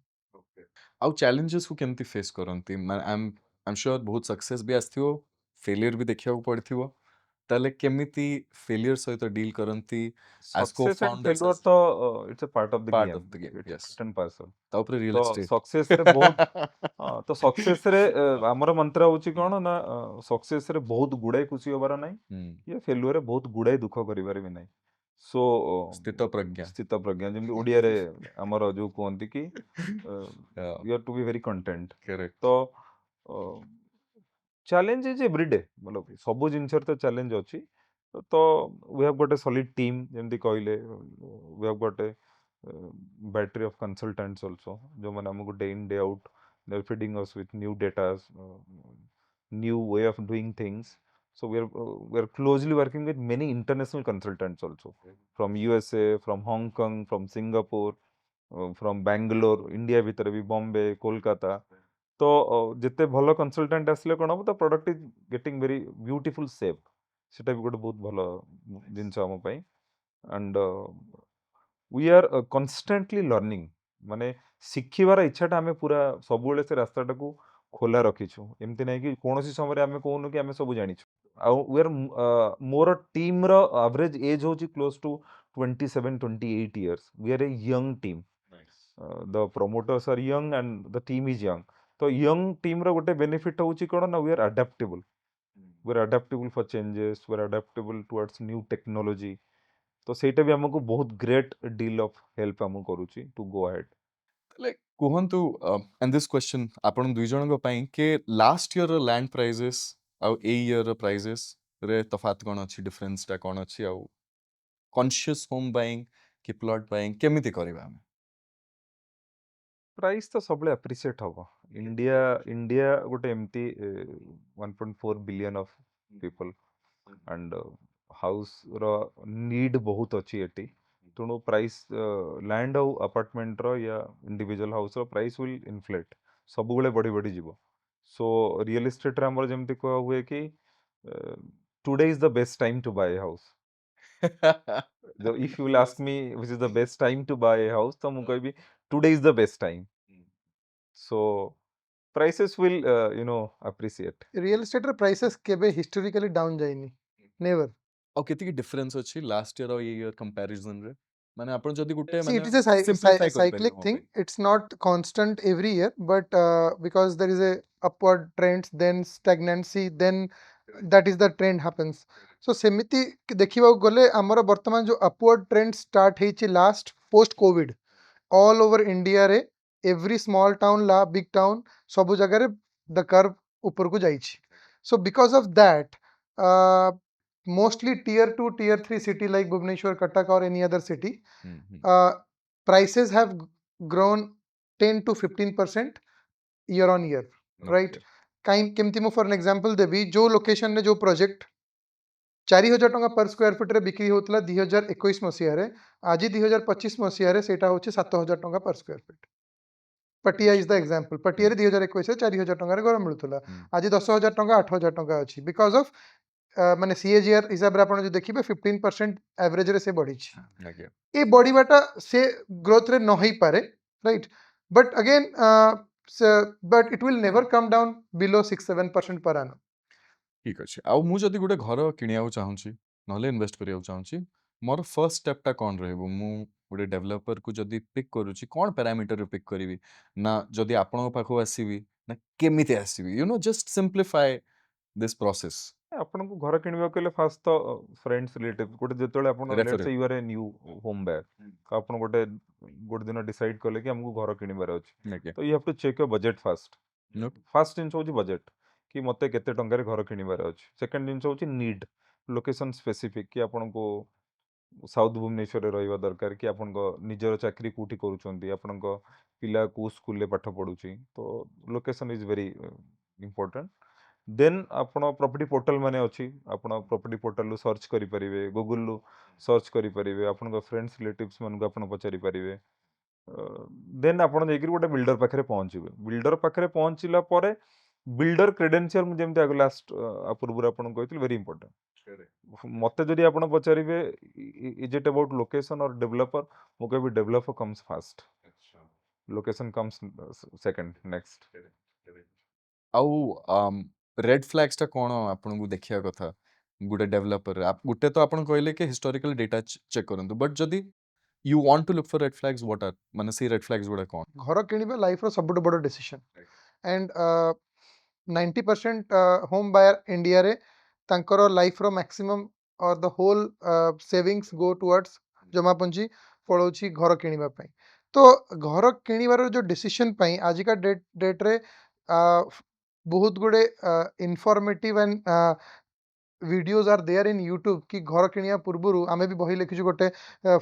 ଆଉ challenges କୁ କେମିତି face କରନ୍ତି I'm sure ବହୁତ success ବି ଆସିଥିବ failure ବି ଦେଖିବାକୁ ପଡିଥିବ ତାହେଲେ କେମିତି failure ସହିତ deal କରନ୍ତି as success and co-founders failure as तो it's a part of the part game of the game, it's yes. part and parcel ତା ଉପରେ real तो estate सक्सेस रे बहुत तो सक्सेस रे हमर मंत्र होची कोन ना सक्सेस रे बहुत गुडे खुशी होबार नाही ହୁଁ, ये फेल्युअर रे बहुत गुडे दुख करिबार भी नाही सो ସ୍ଥିତ प्रज्ञା स्थित प्रज्ञा जेमति ओडिया रे हमर जो कोहंती कि Yeah, you have to be very content correct. तो चैलेंज इज एवरीडे मतलब सब जिनस तो चैलेंज अच्छी तो we have got a solid team जेमती कहले we have got a battery of consultants also जो माने हमको day in day out they are feeding us with new data new way of doing things so we are closely working with many international consultants also from USA from Hong Kong from Singapore from Bangalore India भीतर भी Bombay Kolkata तो जिते भल consultant आसले कोन हम तो product is getting very beautiful shape सेटा भी गोटे बहुत भल जिनस हम पई एंड वी आर कन्स्टेंटली लर्निंग माने शिखिबार इच्छाटा आमे पूरा सबुले से रास्ताटा को खोला रखिछु एमती नै कि कोनोसी समय आमे कोनु कि आमे सब जानिछु आ वी आर मोर टीम रो एवरेज एज होची close to 27 28 years we are a young team the promoters are young and the team is young तो young team रो गोटे benefit होची कोन ना we are adaptable for changes we are adaptable towards new technology तो सेटा भी हमको बहुत great deal of help हमको करूची टू गो अहेड ତାହେଲେ କୁହନ୍ତୁ and this question ଆପଣ ଦୁଇ ଜଣଙ୍କ ପାଇଁ કે last year ର land prices ଆଉ ଏଇ year ର prices ରେ ତଫାତ କ'ଣ ଅଛି difference ଟା କ'ଣ ଅଛି ଆଉ conscious home buying କି plot buying କେମିତି କରିବା ଆମେ प्राइस तो सबले अप्रिशिएट हबो इंडिया गोटे एमती 1.4 billion of people and house रो नीड बहुत अच्छी एटी तेणु प्राइस लैंड आउ अपार्टमेंट रो या इंडिविजुअल हाउस रो प्राइस विल इन्फ्लेट सब बेले बढ़ी बढ़ी जीवो सो रियल एस्टेट रे हमर जेमती कह हुए कि today is the best time to buy house if you will ask me which is the best time to buy a house तो मैं कहबी today is the best time so prices will appreciate Real estate रे prices केबे historically down जाइनी never. ଆଉ କେତିକି difference ଅଛି last year ଆଉ ଏଇ year comparison ରେ ମାନେ ଆପଣ ଯଦି ଗୋଟେ See, ମାନେ it is a simplify cyclic କରିପାରିବେ thing. It's not constant every year, but because there is a upward trend, then stagnancy, then that is the trend happens. So सेमिति देखिबा गले हमर वर्तमान जो upward trend start हेछि last post covid all over India रे every small town la big town सब जगह रे the curve ऊपर को जाइछि. So because of that mostly tier 2 tier 3 city like Bhubaneswar Cuttack or any other city prices have grown 10 to 15% year on year, right? कहीं केमती मु for an example देबी जो लोकेशन ने जो प्रोजेक्ट 4000 टंका पर स्क्वायर फुट रे बिक्री होतला 2021 मसिया रे आज 2025 मसिया रे सेटा होचे 7000 टंका पर स्क्वायर फुट पटिया इज द एग्जांपल पटिया रे 2021 रे 4000 टंका रे घर मिलुतला आज 10000 टंका 8000 टंका अछि बिकॉज ऑफ माने सीएजीआर हिसाब रे आपण जो देखिबे 15% एवरेज रे से बढ़ी छी ए बढ़ीबाटा से ग्रोथ रे न ही पारे right but again but it will never come down below 6-7% पर annum ठीक अच्छे आउ मु जदि गोटे घर किनिया चाहूँगी नहले इन्वेस्ट करिया चाहूँगी मोर फर्स्ट स्टेपटा कौन रहबो मु गोटे डेवलपर को जदि पिक करूची कौन पैरामीटर रे पिक करिवि ना जदि आपन पाखो आसीबी ना केमिते आसीबी you know just simplify this process आपण को घर किनबा केले फास्ट तो फ्रेंड्स रिलेटिव गोटे जेतले आपण Refer let's say you are a new home buyer तो आपण गोटे गोटे दिन डिसाइड करले कि हमको घर किनबार अछि तो you have to check your budget first first जिंस होची बजट कि मते केते टंका रे घर किनबार अछि सेकंड जिंस होची नीड लोकेशन स्पेसिफिक कि आपण को साउथ भुवनेश्वर रे रहइबा दरकार कि आपण को निजर चाकरी कोठी करूचंती आपण को पिला को स्कूल ले पाठ पढुची तो location is very important then आपण प्रॉपर्टी पोर्टल माने अछि आपण प्रॉपर्टी पोर्टल लो सर्च करि परिबे गूगल लो सर्च करि परिबे आपण को फ्रेंड्स रिलेटिव्स मन को आपण पचारि परिबे देन आपण जेकि गोटे बिल्डर पाखरे पहुंचबे बिल्डर पाखरे पहुंचिला परे बिल्डर क्रेडेंशियल मु जेमते आगो लास्ट पूर्व आपण कहथिल वेरी इंपोर्टेंट मते जदि आपण पचारिबे इज इट अबाउट लोकेशन और डेवलपर मु कहबी developer comes fast location comes second next आउ रेड फ्लैग्स टा कोन आपन को देखिया कथा गुटे डेवलपर आप गुटे तो आपन कहले के हिस्टोरिकल डेटा चेक करंतु बट जदि you want to look for red flags what are माने सी रेड फ्लैग्स गुडा कोन घर किनिबा लाइफ रो सबुठ बड़ decision and 90% home buyer India रे तांकर लाइफ रो maximum or the whole savings go towards जमा पूंजी पळौची घर किनिबा पई तो घर किनिबार जो डिसीजन पई आजिका डेट रे बहुत गुडे informative and videos are there in YouTube कि घर किनिया पूर्वरु आमे भी बही लिखिछु गोटे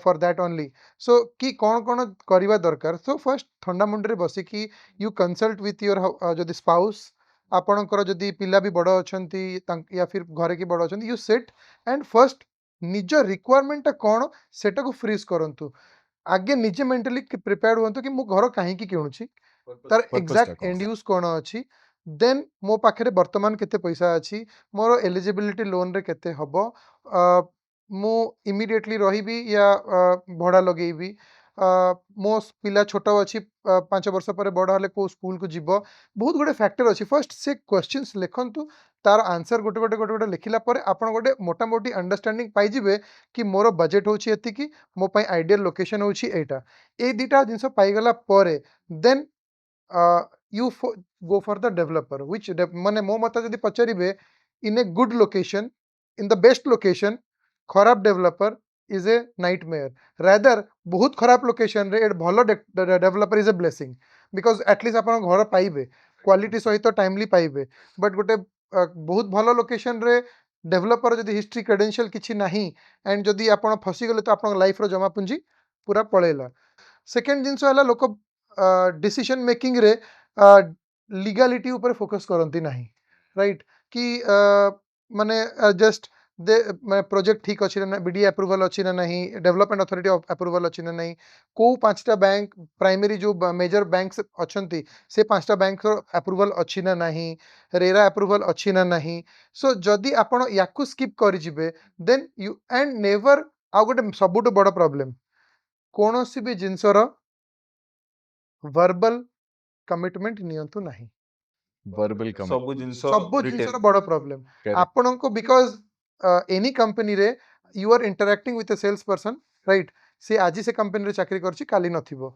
फॉर दैट ओनली सो कि कोन कोन करिवा दरकार सो फर्स्ट ठंडा मुंड रे बसी कि यू कंसल्ट विथ योर जदि स्पाउस आपणकर जदि पिला भी बड़ अछंती या फिर घरे की बड़ अछंती यू सिट एंड फर्स्ट निज रिक्वायरमेंट कोन सेटा को फ्रीज करंतु आगे निजे मेंटली प्रिपेयर्ड होंतु कि मु घर काहे की किणुची तार एग्जैक्ट एंड यूज कोन अछि देन मो पाखरे वर्तमान केते पैसा अछि मोर एलिजिबिलिटी लोन रे केते हबो मु इमिडिएटली रहिबी या भड़ा लगेबी मो पिला छोट अछि 5 वर्ष पर बड़ हले को स्कूल को जीवो बहुत गुडे फैक्टर अछि फर्स्ट से क्वेश्चंस लिखंतु तार आंसर गोटे गोटे गोटे गोटे लिखिला पर आपण गोटे मोटा मोटी अंडरस्टैंडिंग पाई जिवे कि मोर बजट होछि एति कि मो पई आइडियल लोकेशन होछि एटा ए दिटा जिंस पाई गला परे then you go for the developer which माने मो मत जदि पचारिबे in a good location in the best location खराब developer is a nightmare rather बहुत खराब location रे भलो developer is a blessing because at least आपण घर पाइबे क्वालिटी सहित टाइमली पाइबे बट गोटे बहुत भलो लोकेशन रे डेवलपर जदि हिस्ट्री क्रेडेंशियल किछि नाही एंड जदि आपण फसी गले तो आपण लाइफ रो जमा पूंजी पूरा पळेला सेकंड जिंस हला लोक डिसीजन मेकिंग रे लीगलिटी ऊपर फोकस करती नहीं राइट कि माने जस्ट दे माने प्रोजेक्ट ठीक अच्छी ना बीडीए अप्रूवल अच्छी ना नहीं डेवलपमेंट अथॉरिटी अप्रूवल अच्छी ना नहीं को पांचटा बैंक प्राइमरी जो मेजर बैंक्स अच्छंती से पांचटा बैंक अप्रूवल अच्छी ना नहीं रेरा अप्रूवल अच्छी ना नहीं सो जदि आपण याकू स्किप करि जिवे देन यू एंड नेवर आ गोटे सबुठ बड़ प्रॉब्लम कोनोसी भी जिंसर वर्बल कमिटमेंट नियंतु नहीं वर्बल सब जिंस सब जिंसर बड़ प्रॉब्लम आपण को बिकॉज एनी कंपनी रे you are interacting with a sales person right से आज से कंपनी रे चाकरी करछि काली नथिबो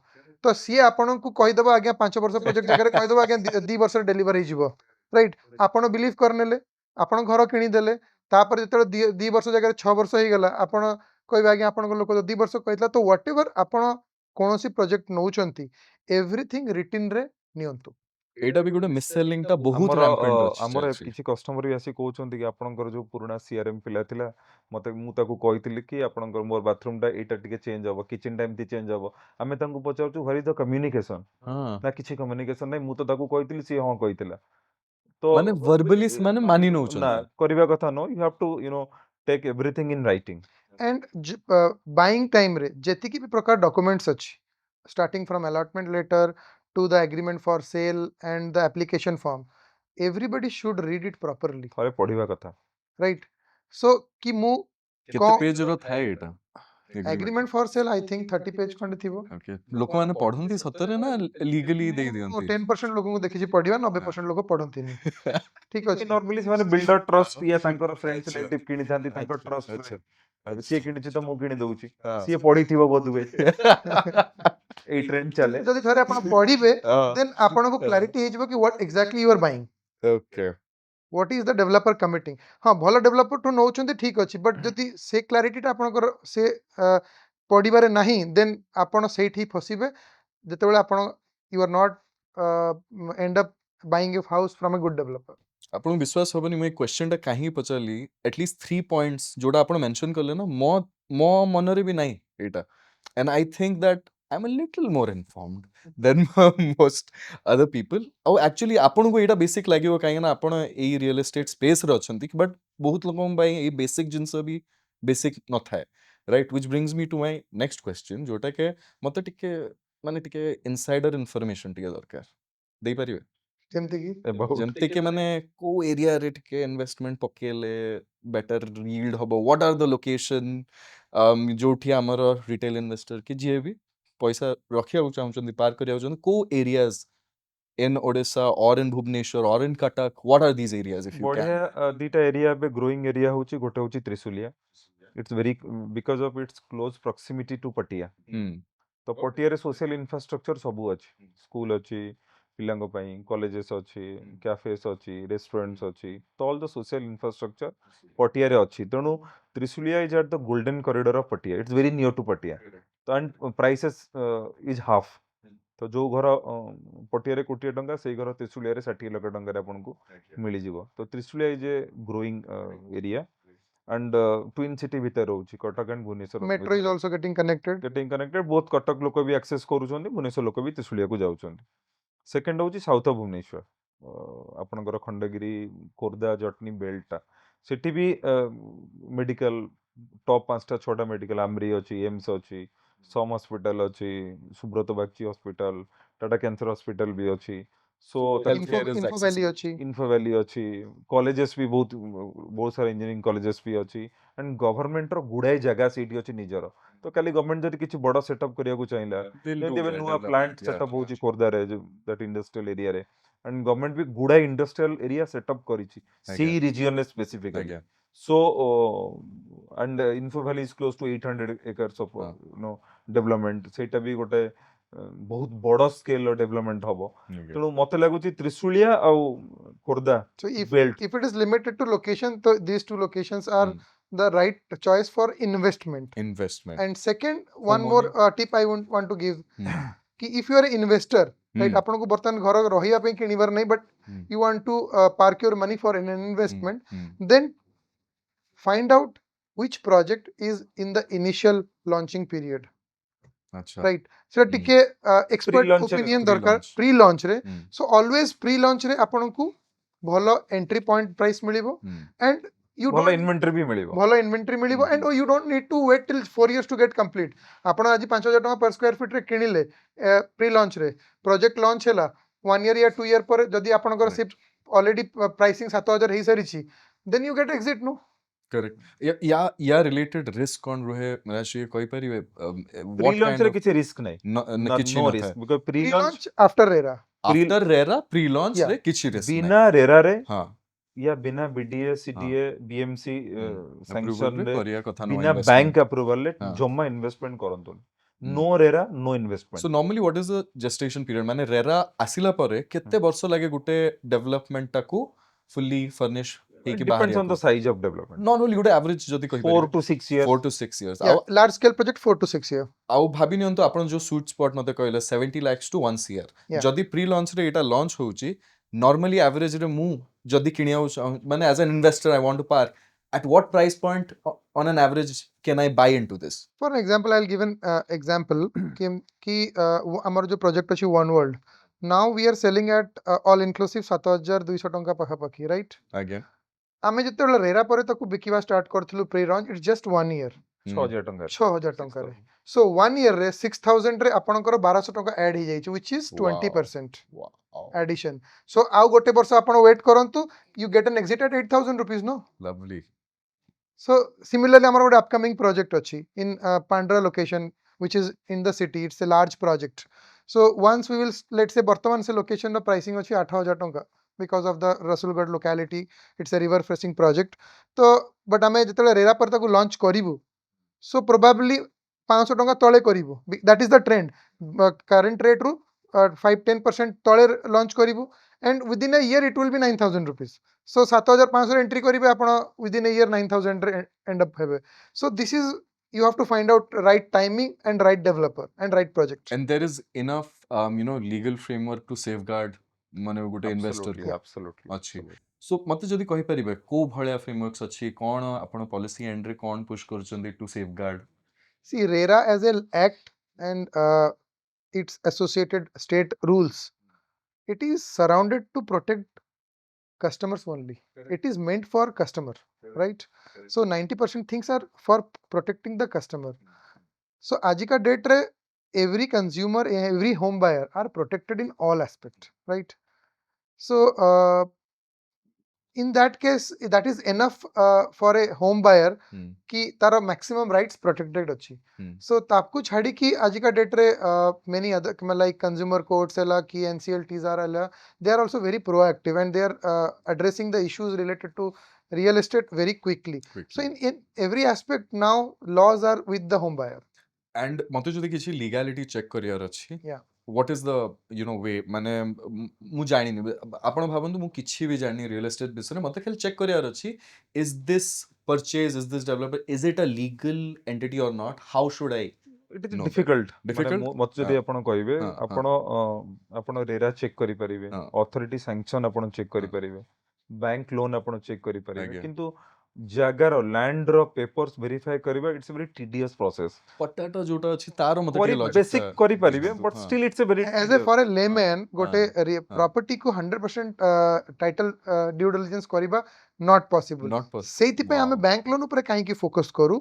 तो सी आपण को कहि दबो आज्ञा 5 वर्ष प्रोजेक्ट जगह कहि दबो आज्ञा 2 वर्ष डिलीवर हो जिवो राइट आपण बिलीव करनेले आपण घर किनी देले तापर जते 2 वर्ष जगह 6 वर्ष हो गला आपण कहबा आज्ञा आपण को लोक 2 वर्ष कहतला तो व्हाटएवर आपण कोनोसी प्रोजेक्ट नौचंती एवरीथिंग रिटन रे नियंतु ଏଇଟା ବି ଗୋଟେ ମିସ୍ ସେଲିଂ ଟା ବହୁତ ଆମର rampant ଅଛି ଆମର ଚାଲିଛି। କିଛି କଷ୍ଟମର ବି ଆସି କହୁଛନ୍ତି କି ଆପଣଙ୍କର ଯୋଉ ପୁରୁଣା CRM ପିଲା ଥିଲା ମତେ ମୁଁ ତାକୁ କହିଥିଲି କି ଆପଣଙ୍କର ମୋର ବାଥରୁମ ଟା ଏଇଟା ଟିକେ ଚେଞ୍ଜ ହବ କିଚେନ ଟା ଏମିତି ଚେଞ୍ଜ ହବ ଆମେ ତାଙ୍କୁ ପଚାରୁଛୁ ହ୍ୱାଟ ଇଜ ଦ କମ୍ୟୁନିକେସନ ହଁ ନା କିଛି କମ୍ୟୁନିକେସନ ନାହିଁ ମୁଁ ତ ତାକୁ କହିଥିଲି ସିଏ ହଁ କହିଥିଲା ତ ମାନେ verbally ସେମାନେ ମାନି ନା ନଉଛନ୍ତି। କରିବା କଥା ନୁହଁ you have to take everything in writing and buying time रे जेतिकी भी प्रकार डॉक्यूमेंट्स अच्छी starting from allotment letter to the agreement for sale and the application form everybody should read it properly ଥରେ ପଢିବା କଥା राइट सो कि मु କେତେ ପେଜ ର ଥାଏ ଏଇଟା agreement? Agreement for cell I think 30 page खंड थिबो Okay. ଲୋକମାନେ ପଢନ୍ତି ସତରେ ନା ଲିଗାଲି ଦେଇ ଦିଅନ୍ତି? 10% लोगों को देखिछि पढ़िबा 90% लोग पढ़ंती नहीं ठीक अछि ନର୍ମାଲି ସେମାନେ ବିଲ୍ଡର ଟ୍ରଷ୍ଟ ଇଏ ତାଙ୍କର ଫ୍ରେଣ୍ଡସ୍ ରିଲେଟିଭ କିଣିଥାନ୍ତି ତାଙ୍କ ଟ୍ରଷ୍ଟ ସିଏ କିଣିଛି ତ ମୁଁ କିଣି ଦଉଛି ସିଏ ପଢିଥିବ ବୋଧହୁଏ ଏଇ ଟ୍ରେଣ୍ଡ ଚାଲେ जदि थरे आपण पढ़िबे ହଁ। देन आपण को क्लैरिटी हे जिवो कि what exactly you are buying Okay. What is the developer committing हाँ भल डेवलपर टू नौचंती ठीक अछि बट जदि से क्लैरिटीटा आपणकर से पढ़िबारे नाही देन आपण सेठी फसिबे जेतेबेले आपण you are not end up buying a house from a good developer ଆପଣଙ୍କୁ ବିଶ୍ୱାସ ହବନି ମୁଁ ଏ କ୍ୱେଶ୍ଚନଟା କାହିଁକି ପଚାରିଲି ଏଟଲିଷ୍ଟ 3 ପଏଣ୍ଟସ୍ ଯୋଉଟା ଆପଣ ମେନସନ୍ କଲେ ନା ମୋ ମନରେ ବି ନାହିଁ ଏଇଟା and I think that I'm a little more informed than most other people ଆଉ actually ଆପଣଙ୍କୁ ଏଇଟା ବେସିକ୍ ଲାଗିବ କାହିଁକି ନା ଆପଣ ଏଇ ରିଅଲ ଏଷ୍ଟେଟ୍ ସ୍ପେସରେ ଅଛନ୍ତି ବଟ୍ ବହୁତ ଲୋକଙ୍କ ପାଇଁ ଏଇ ବେସିକ୍ ଜିନିଷ ବି ବେସିକ୍ ନଥାଏ right which brings me to my next question ଯୋଉଟା କି ମତେ ଟିକେ ମାନେ ଟିକେ ଇନସାଇଡର ଇନଫର୍ମେସନ୍ ଟିକେ ଦରକାର ଦେଇପାରିବେ जेमति कि ଯେମିତି କି ମାନେ କୋଉ ଏରିଆରେ ଟିକେ ଇନଭେଷ୍ଟମେଣ୍ଟ ପକେଇଲେ ବେଟର yield ହବ what are the location ଯୋଉଠି ଆମର ରିଟେଲ ଇନଭେଷ୍ଟର କି ଯିଏ ବି ପଇସା ରଖିବାକୁ ଚାହୁଁଛନ୍ତି ପାର୍କ କରିବାକୁ ଚାହୁଁଛନ୍ତି କୋଉ areas in Odisha or in Bhubaneswar or in Cuttack what are these areas if you can ବଢିଆ ଦିଟା ଏରିଆ ଏବେ ଗ୍ରୋଇଂ ଏରିଆ ହଉଛି ଗୋଟେ ହଉଛି Trishulia it's very because of its close proximity to Patia Hmm. ତ ପଟିଆରେ ସୋସିଆଲ ଇନଫ୍ରାଷ୍ଟ୍ରକ୍ଚର ସବୁ ଅଛି ସ୍କୁଲ ଅଛି ପିଲାଙ୍କ ପାଇଁ କଲେଜେସ୍ ଅଛି କ୍ୟାଫେସ୍ ଅଛି ରେଷ୍ଟୁରାଣ୍ଟସ୍ ଅଛି ତ ଅଲ୍ ଦ ସୋସିଆଲ ଇନଫ୍ରାଷ୍ଟ୍ରକ୍ଚର ପଟିଆରେ ଅଛି ତେଣୁ Trishulia is at the golden corridor of Patia it's very near to Patia ତ ଆଣ୍ଡ ପ୍ରାଇସେସ୍ ଇଜ୍ ହାଫ୍ ତ ଯୋଉ ଘର ପଟିଆରେ 1,00,00,000 ଟଙ୍କା ସେଇ ଘର ତ୍ରିଶୁଳିଆରେ 60 ଲକ୍ଷ ଟଙ୍କାରେ ଆପଣଙ୍କୁ ମିଳିଯିବ ତ Trisulia is a growing area and twin city ଭିତରେ ରହୁଛି Cuttack and Bhubaneswar metro is also getting connected getting connected ବହୁତ କଟକ ଲୋକ ବି ଆକ୍ସେସ୍ କରୁଛନ୍ତି ଭୁବନେଶ୍ୱର ଲୋକ ବି ତ୍ରିଶୁଳିଆକୁ ଯାଉଛନ୍ତି ସେକେଣ୍ଡ ହଉଛି ସାଉଥ ଅଫ୍ ଭୁବନେଶ୍ୱର ଆପଣଙ୍କର ଖଣ୍ଡଗିରି ଖୋର୍ଦ୍ଧା ଜଟନୀ ବେଲ୍ଟଟା ସେଠି ବି ମେଡିକାଲ ଟପ୍ 5ଟା 6ଟା ମେଡିକାଲ ଆମରି ଅଛି ଏମ୍ସ ଅଛି ସମ୍ ହସ୍ପିଟାଲ ଅଛି Subrata Bagchi hospital Tata cancer hospital ବି ଅଛି so Healthcare is Info Valley accessible. अछि ଇନଫୋ ଭ୍ୟାଲି ଅଛି କଲେଜେସ୍ ବି ବହୁତ ସାରା ଇଞ୍ଜିନିୟରିଂ କଲେଜେସ୍ ବି ଅଛି ଆଣ୍ଡ ଗଭର୍ଣ୍ଣମେଣ୍ଟର ଗୁଡ଼ାଏ ଜାଗା ସେଇଠି ଅଛି ନିଜର ତ କାଲି ଗଭର୍ଣ୍ଣମେଣ୍ଟ ଯଦି କିଛି ବଡ଼ ସେଟଅପ୍ କରିବାକୁ ଚାହିଁଲା They'll ଯେମିତି do ଏବେ that ନୂଆ development, ପ୍ଲାଣ୍ଟ yeah. ସେଟଅପ୍ ହଉଛି ଖୋର୍ଦ୍ଧାରେ ଦ୍ୟାଟ୍ ଇଣ୍ଡଷ୍ଟ୍ରିଆଲ ଏରିଆରେ ଆଣ୍ଡ ଗଭର୍ଣ୍ଣମେଣ୍ଟ ବି ଗୁଡ଼ାଏ ଇଣ୍ଡଷ୍ଟ୍ରିଆଲ ଏରିଆ ସେଟଅପ୍ କରିଛି ସେଇ ରିଜିଅନରେ ସ୍ପେସିଫିକାଲି ଆଜ୍ଞା so and info valley is close to 800 acres of ହଁ. development ସେଇଟା ବି ଗୋଟେ ବହୁତ ବଡ଼ ସ୍କେଲର ଡେଭଲପମେଣ୍ଟ ହବ Okay. ତେଣୁ ମତେ ଲାଗୁଛି ତ୍ରିଶୁଳିଆ ଆଉ Khordha so belt if it is limited to location so these two locations are Hmm. the right choice for investment investment and second For one more money. tip I want to give Hmm. कि if you are an investor right Hmm. आपन को बर्तन घर रहिया पे किनिबार नहीं but Hmm. you want to park your money for an investment Hmm. then find out which project is in the initial launching period अच्छा right so टिके expert Pre-launch रे, opinion दरकार pre-launch. प्री लॉन्च रे Hmm. so always pre launch रे आपन को भलो entry point price मिलिबो Hmm. and you ଭଲ don't ଇନଭେଣ୍ଟରି ବି ମିଳିବ ଭଲ ଇନଭେଣ୍ଟରି ମିଳିବ and you don't need to wait till 4 years to get complete ଆପଣ ଆଜି 5,000 ଟଙ୍କା per square feet ରେ କିଣିଲେ ପ୍ରି ଲଞ୍ଚ ରେ ପ୍ରୋଜେକ୍ଟ ଲଞ୍ଚ ହେଲା 1 year या 2 year ପରେ ଯଦି ଆପଣଙ୍କର Right. ସିଫ୍ଟ ଅଲରେଡି ପ୍ରାଇସିଂ 7,000 ହେଇ ସାରିଛି then you get exit no correct या रिलेटेड रिस्क कौन रहे राशि कहि परिबे ପ୍ରି what ଲଞ୍ଚ kind ରେ of କିଛି ରିସ୍କ ନାହିଁ କିଛି नो ନ risk ଥାଏ because pre pre launch launch after RERA pre- after RERA pre launch Yeah. रे କିଛି रिस्क ବିନା ରେରାରେ हां या बिना BDA CDA BMC approval sanction रे रे करिया कथा नो बिना बैंक अप्रूवल रे हाँ. जम्मा इन्वेस्टमेंट करंतु Hmm. No RERA no investment so normally what is the gestation period माने रेरा आसिला परे केते वर्ष लागे गुटे डेवलपमेंट टाकू फुल्ली फर्निश ହେଇକି It depends on the ବାହାରିବାକୁ size of development. ନର୍ମାଲି ଗୋଟେ average ଯଦି 4 କହିପାରିବେ to 6 years. 4 to 6 years Yeah, large scale project 4 to 6 year. ଆଉ ଭାବି ନିଅନ୍ତୁ ଆପଣ ଯୋଉ ସୁଇଟ୍ ସ୍ପଟ୍ ମତେ କହିଲେ 70 lakhs to 1 CR Yeah. ଯଦି ପ୍ରି ଲଞ୍ଚ ରେ ଏଟା ଲଞ୍ଚ ହଉଛି ନର୍ମାଲି ଆଭରେଜ ରେ ମୁଁ ଯଦି କିଣିବାକୁ ମାନେ as an investor I want to park at what price point on an average can I buy into this? For an example, I'll give an example कि ଆମର जो project ଅଛି One World. Now we are selling at all inclusive 7,200 ଟଙ୍କା ପାଖାପାଖି, right? ଆଜ୍ଞା ଆମେ ଯେତେବେଳେ RERA ପରେ ତାକୁ ବିକିବା ଷ୍ଟାର୍ଟ କରିଥିଲୁ pre launch it's just 1 year 6,000 ଟଙ୍କା 6,000 ଟଙ୍କାରେ ସୋ 1 year ରେ 6,000 ରେ ଆପଣଙ୍କର 1,200 ଟଙ୍କା add ହେଇଯାଇଛି which is 20% wow addition. So ଆଉ ଗୋଟେ ବର୍ଷ ଆପଣ wait କରନ୍ତୁ you get an exit at 8,000 rupees, no? lovely So similarly ଆମର ଗୋଟେ upcoming project ଅଛି in Pandra location which is in the city. It's a large project. So once we will let's say ବର୍ତ୍ତମାନ ସେ location ର pricing ଅଛି 8,000 ଟଙ୍କା because of the Rasulgarh locality. It's a river facing project. ତ but ଆମେ ଯେତେବେଳେ RERA ପରେ ତାକୁ launch କରିବୁ so probably 500 ଟଙ୍କା ତଳେ କରିବୁ that is the trend. Current rate ରୁ 5-10% ତଳେ launch କରିବୁ and within a year it will be 9,000 rupees. So 7,500 entry କରିବେ ଆପଣ within a year 9,000 ରେ end up ହେବେ. So this is you have to find out right timing and right developer and right project. and there is enough legal framework to safeguard ମାନେ ଗୋଟେ investor Absolutely, absolutely. ଅଛି show ମତେ ଯଦି କହିପାରିବେ କୋଉ ଭଳିଆ frameworks ଅଛି କଣ ଆପଣ policy end ରେ କଣ push କରୁଛନ୍ତି to safeguard? See, RERA as an act and its associated state rules, it is surrounded to protect customers only. It is meant for customer, right? So 90% things are for protecting the customer. So ajika date re every consumer, every home buyer are protected in all aspects, right? So in that case, that is enough for a home buyer कि तारा maximum rights protected अच्छी. So तापकु छाड़ी कि आज का date रे many other like consumer courts है ला कि NCLTs are La, they are also very proactive and they are addressing the issues related to real estate very quickly. So in every aspect now laws are with the home buyer. and ମତେ ଯଦି କିଛି legality check କରିବାର ଅଛି Yeah. what is the way ମାନେ ମୁଁ ଜାଣିନି ଆପଣ ଭାବନ୍ତୁ ମୁଁ କିଛି ବି ଜାଣିନି real estate ବିଷୟରେ ମତେ ଖାଲି check କରିବାର ଅଛି is this purchase is this developer is it a legal entity or not how should I It is No. difficult. Difficult? ମାନେ ମତେ ଯଦି ଆପଣ କହିବେ ହଁ, ହଁ। ଆପଣ ରେରା ଚେକ୍ କରିପାରିବେ ହଁ। ଅଥରିଟି ସାଂକ୍ସନ ଆପଣ ଚେକ୍ କରିପାରିବେ ବ୍ୟାଙ୍କ ଲୋନ୍ ଆପଣ ଚେକ୍ କରିପାରିବେ ଆଜ୍ଞା। କିନ୍ତୁ ଜାଗାର ଲ୍ୟାଣ୍ଡର ପେପର୍ସ ଭେରିଫାଏ କରିବା ଇଟ୍ସ ଭେରି ଟିଡିୟସ୍ ପ୍ରୋସେସ୍ ପଟାଟା ଯୋଉଟା ଅଛି ତାର ମତେ ଟିକେ logic ବେସିକ୍ କରିପାରିବେ ବଟ୍ ହଁ। Still it's very As a for a layman, गोटे property को 100% title due diligence करिबा not possible. Not possible. ସେଇଥିପାଇଁ ଆମେ Wow. bank loan ଉପରେ କାହିଁକି focus କରୁ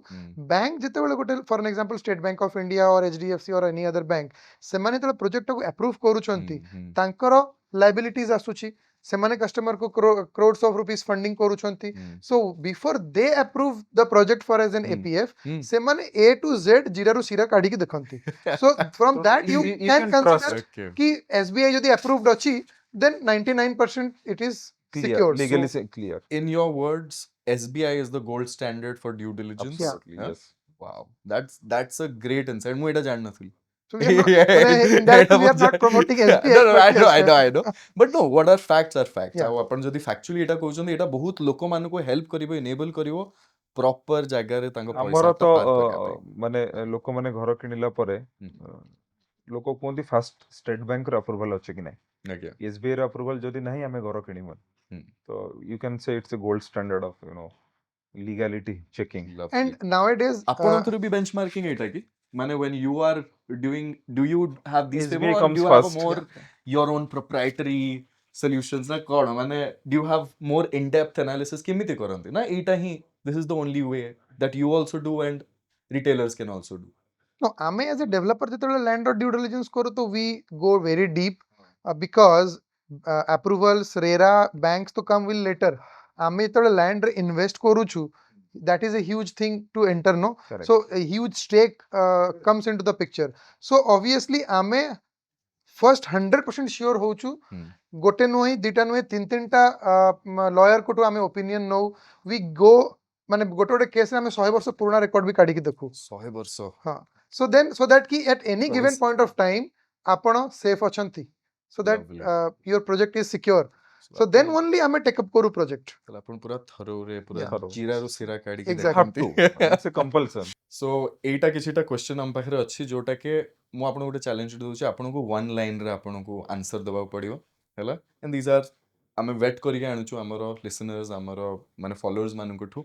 bank ଯେତେବେଳେ ଗୋଟେ for an example State Bank of India or HDFC or any other bank ସେମାନେ ଯେତେବେଳେ project ଟାକୁ approve କରୁଛନ୍ତି ତାଙ୍କର liabilities ଆସୁଛି ସେମାନେ customer को crores of rupees funding କରୁଛନ୍ତି so before they approve the project for as an APF ସେମାନେ A to Z ଜିରା ରୁ ସିରା କାଢିକି ଦେଖନ୍ତି so from that you can consider Okay. कि SBI यदि approved अच्छी then 99% it is secured. legally So- clear in your words SBI is the gold standard for due diligence absolutely Yeah. yes wow that's a great insight ମୁଁ ଏଇଟା ଜାଣିନଥିଲି So we are not, indirectly we are not promoting SBI. no, no, but I yes, know. But no, what are facts are facts. Yeah. ଆଉ ଆପଣ ଯଦି factually ଏଇଟା କହୁଛନ୍ତି ଏଇଟା ବହୁତ ଲୋକମାନଙ୍କୁ ହେଲ୍ପ କରିବ enable କରିବ ପ୍ରପର ଜାଗାରେ ତାଙ୍କ ଆମର ପଇସା ତ ମାନେ ଲୋକମାନେ ଘର କିଣିଲା ପରେ ଲୋକ କୁହନ୍ତି ଫାଷ୍ଟ ଷ୍ଟେଟ୍ ବ୍ୟାଙ୍କର ଆପ୍ରୁଭାଲ ଅଛି କି ନାହିଁ ଆଜ୍ଞା SBI ର ଆପ୍ରୁଭାଲ ଯଦି ନାହିଁ ଆମେ ଘର କିଣିବୁନି ତ you can say it's a gold standard of legality checking and nowadays ଆପଣଙ୍କର ବି ବେଞ୍ଚମାର୍କିଂ ଏଇଟା କି ମାନେ when you are doing do you have these SBI favor or comes do you have a first. more your own proprietary solutions ନା କଣ ମାନେ do you have more in depth analysis କେମିତି କରନ୍ତି ନା ଏଇଟା ହିଁ this is the only way that you also do and retailers can also do no ଆମେ as a developer ଯେତେବେଳେ land ର due diligence କରୁ ତ we go very deep because approvals RERA banks to come will later ଆମେ ଯେତେବେଳେ land ରେ invest କରୁଛୁ that is a huge thing to enter no Correct. so a huge stake comes into the picture so obviously ଆମେ first 100% sure होउछु गोटे नुहे दिटा नुहे तीन टा लॉयर कोटो आमे ओपिनियन नो वी गो माने गोटे गोटे केस रे आमे 100 वर्ष पुराना रेकॉर्ड भी काढी के देखु 100 ବର୍ଷ हां so that ki at any given point of time आपण safe अछंती so that Lovely. your project is secure So then only I may take up koru project. ତାହେଲେ ଆପଣ ପୁରା ଥରୋରେ ପୁରା Yeah. Thorough. ଜିରାରୁ ଶିରା କାଢିକି Exactly. have to. It's a compulsion. So ଏଇଟା କିଛିଟା question ଆମ ପାଖରେ ଅଛି ଯୋଉଟା କି ମୁଁ ଆପଣଙ୍କୁ ଗୋଟେ ଚ୍ୟାଲେଞ୍ଜ ଦଉଛି ଆପଣଙ୍କୁ 1 ଲାଇନରେ ଆପଣଙ୍କୁ ଆନ୍ସର ଦେବାକୁ ପଡିବ ହେଲା ଏଣ୍ଡ ଦିସ୍ ଆର୍ ଆମେ ୱେଟ୍ କରିକି ଆଣୁଛୁ ଆମର ଲିସନର୍ସ ଆମର ମାନେ ଫଲୋଅର୍ସ ମାନଙ୍କଠୁ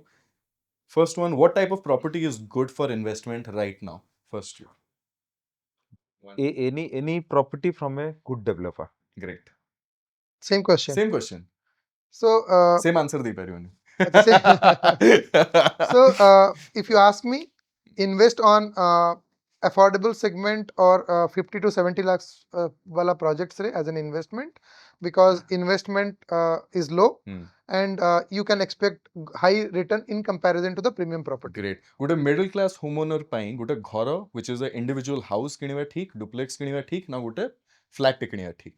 first one what type of property is good for investment right now first you Any property from a good developer. Great Same question. Same question So same answer ଦେଇପାରିବନି so if you ask me, invest on affordable segment or 50 to 70 lakhs wala projects re as an investment, because investment is low Hmm. and you can expect high return in comparison to the premium property. Great ଗୋଟେ middle class ହୋମ owner ପାଇଁ ଗୋଟେ ଘର which is a individual house କିଣିବା ଠିକ duplex କିଣିବା ଠିକ ନା ଗୋଟେ ଫ୍ଲାଟ୍ କିଣିବା ଠିକ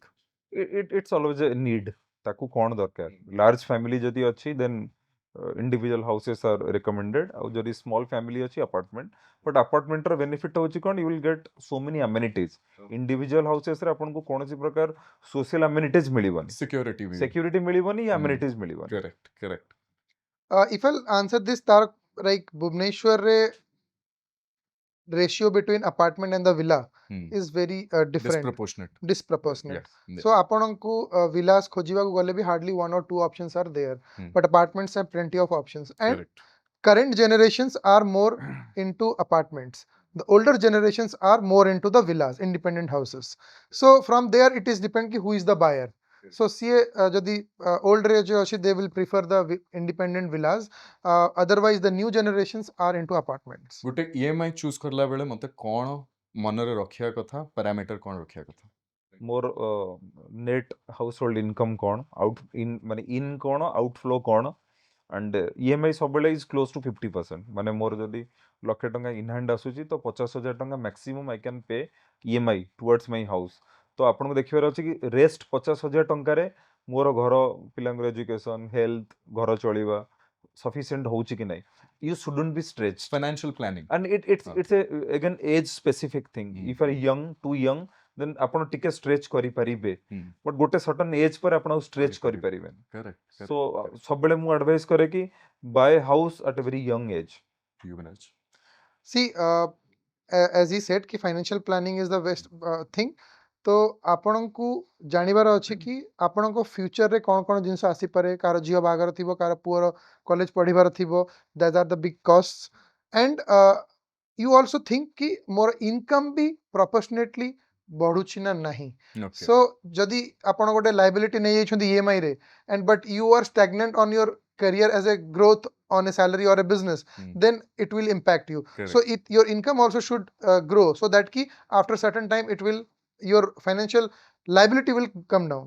It's always a need. ତାକୁ କ'ଣ ଦରକାର ଲାର୍ଜ ଫ୍ୟାମିଲି ଯଦି ଅଛି then individual houses are recommended ଆଉ ଯଦି ସ୍ମଲ୍ ଫ୍ୟାମିଲି ଅଛି ଆପାର୍ଟମେଣ୍ଟ ବଟ୍ ଆପାର୍ଟମେଣ୍ଟର ବେନିଫିଟ୍ ହେଉଛି କ'ଣ you will get so many amenities individual ହାଉସେସ୍ରେ ଆପଣଙ୍କୁ କୌଣସି ପ୍ରକାର ସୋସିଆଲ ଆମେନିଟିଜ୍ ମିଳିବନି ସିକ୍ୟୁରିଟି ସିକ୍ୟୁରିଟି ମିଳିବନି ଆମେନିଟିଜ୍ ମିଳିବନି correct correct If I'll answer this, Tarak, like Bhubaneswar re ratio between apartment and the villa is very different, disproportionate. So apananku villas khojiba ku gale bhi hardly 1 or 2 options are there, but apartments have plenty of options, and current generations are more into apartments. The older generations are more into the villas, independent houses. So from there it is depend ki who is the buyer. So see jodi old age achi, they will prefer the independent villas, otherwise the new generations are into apartments. ଗୋଟେ EMI choose କରଲା ବେଳେ ମତେ କ'ଣ ମନରେ ରଖିବା କଥା parameter କ'ଣ ରଖିବା କଥା ମୋର ନେଟ୍ ହାଉସ୍ ହୋଲ୍ଡ ଇନକମ୍ କ'ଣ ମାନେ ଇନ୍ କ'ଣ ଆଉଟଫ୍ଲୋ କ'ଣ ଆଣ୍ଡ EMI ସବୁବେଳେ ଇଜ୍ କ୍ଲୋଜ୍ ଟୁ 50%. ମାନେ ମୋର ଯଦି 1,00,000 ଟଙ୍କା ଇନ୍ ହ୍ୟାଣ୍ଡ ଆସୁଛି ତ 50,000 ଟଙ୍କା maximum I can pay EMI towards my house. ତ ଆପଣଙ୍କୁ ଦେଖିବାର ଅଛି କି ରେଷ୍ଟ 50,000 ଟଙ୍କାରେ ମୋର ଘର ପିଲାଙ୍କର ଏଜୁକେସନ୍ ହେଲ୍ଥ ଘର ଚଳିବା ସଫିସିଏଣ୍ଟ ହେଉଛି କି ନାହିଁ. You shouldn't be stretched. Financial planning And it's a again age specific thing. If you are young, too young, then ଆପଣ ଟିକେ stretch କରିପାରିବେ. But ଗୋଟେ certain age ପରେ ଆପଣ stretch କରିପାରିବେନି. କରେକ୍ଟ So ସବୁବେଳେ ମୁଁ advise କରେ କି buy a house at a very young age. See, as he said ki financial planning is the best thing. तो आपणको जानिबार अछि कि आपणको फ्यूचर रे कोन कोन जिंस आसी पारे कार जियो बागर थिबो कार पुअर कॉलेज पढिबार थिबो that are the big costs and you also think कि मोर इनकम भी प्रोपोर्शनेटली बढ़ुछि ना नहीं. सो जदि आपण गोटे लायबिलिटी नै जाइछन्ती EMI रे and but you are stagnant on your career as a growth on a salary or a business, then it will impact you. So your income also should grow so that ki after certain time it will your financial liability will come down.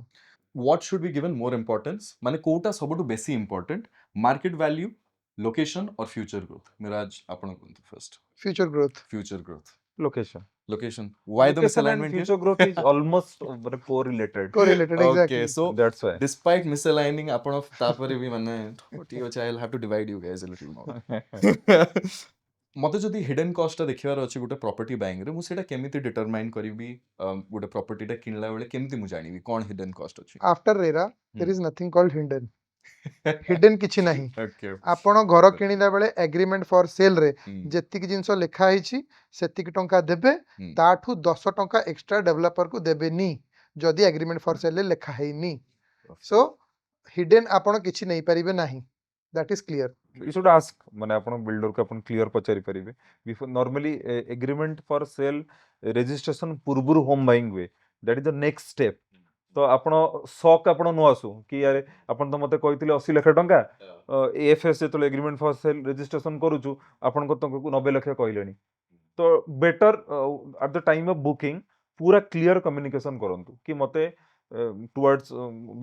What should be given more importance? माने कोटा सबटु बेसी important market value, location or future growth? Miraj आपण कोन first Future growth. Location. Location. Why the misalignment here? Future growth is almost correlated. Correlated, exactly. Okay, so That's why. despite misaligning आपण तापरे भी माने ठीक अछि I'll have to divide you guys a little more. मते जदि hidden cost देखिबार अछि गोटे प्रॉपर्टी बाइंग रे मु सेटा केमिति डिटरमाइन करबी गोटे प्रॉपर्टी टा किनला बेले केमिति मु जानिबी कोन हिडन कॉस्ट अछि After RERA there is nothing called hidden. Hidden किछि नाही. Okay. आपण घर किनिला बेले एग्रीमेंट फॉर सेल रे जेतिक जिंस लिखा हिछि सेतिक टंका देबे ताठू 10 टंका एक्स्ट्रा डेवलपर को देबे नी जदि एग्रीमेंट फॉर सेल रे लिखा हेनी. सो हिडन आपण किछि नै परिबे नाही. That is clear. You should ask माने आपण बिल्डर को आपण क्लियर पचारि परिबे. Before normally agreement for sale registration पूर्वरु होम बाइंग हुए. That is the next step. तो आपण शॉक आपण नो आसु कि यार आपण तो मते कहितले 80 लाख टंका AFS तो एग्रीमेंट फॉर सेल रजिस्ट्रेशन करूछु आपण को 90 लाख कहलेनी. तो better at the time of booking पूरा क्लियर कम्युनिकेशन करंतु कि मते टुवर्ड्स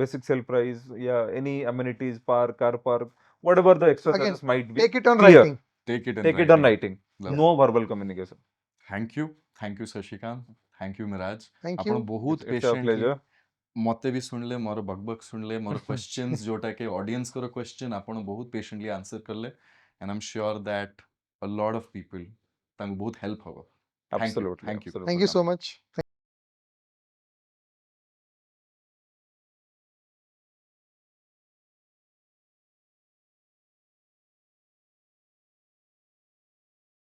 बेसिक सेल प्राइस या any amenities park car park whatever the extra Again, charges might be, Take it on clear. writing. Take it on writing. Love. No verbal communication. Thank you Shashikant. Thank you Miraj. Thank आपण you. बहुत It's a patiently pleasure. मते भी सुनले मोर बकबक सुनले more questions जोटा के audience करो क्वेश्चन आपण बहुत पेशेंटली आंसर करले and I am sure that a lot of people तांको बहुत हेल्प होबो. Absolutely. Thank you. Thank you so much.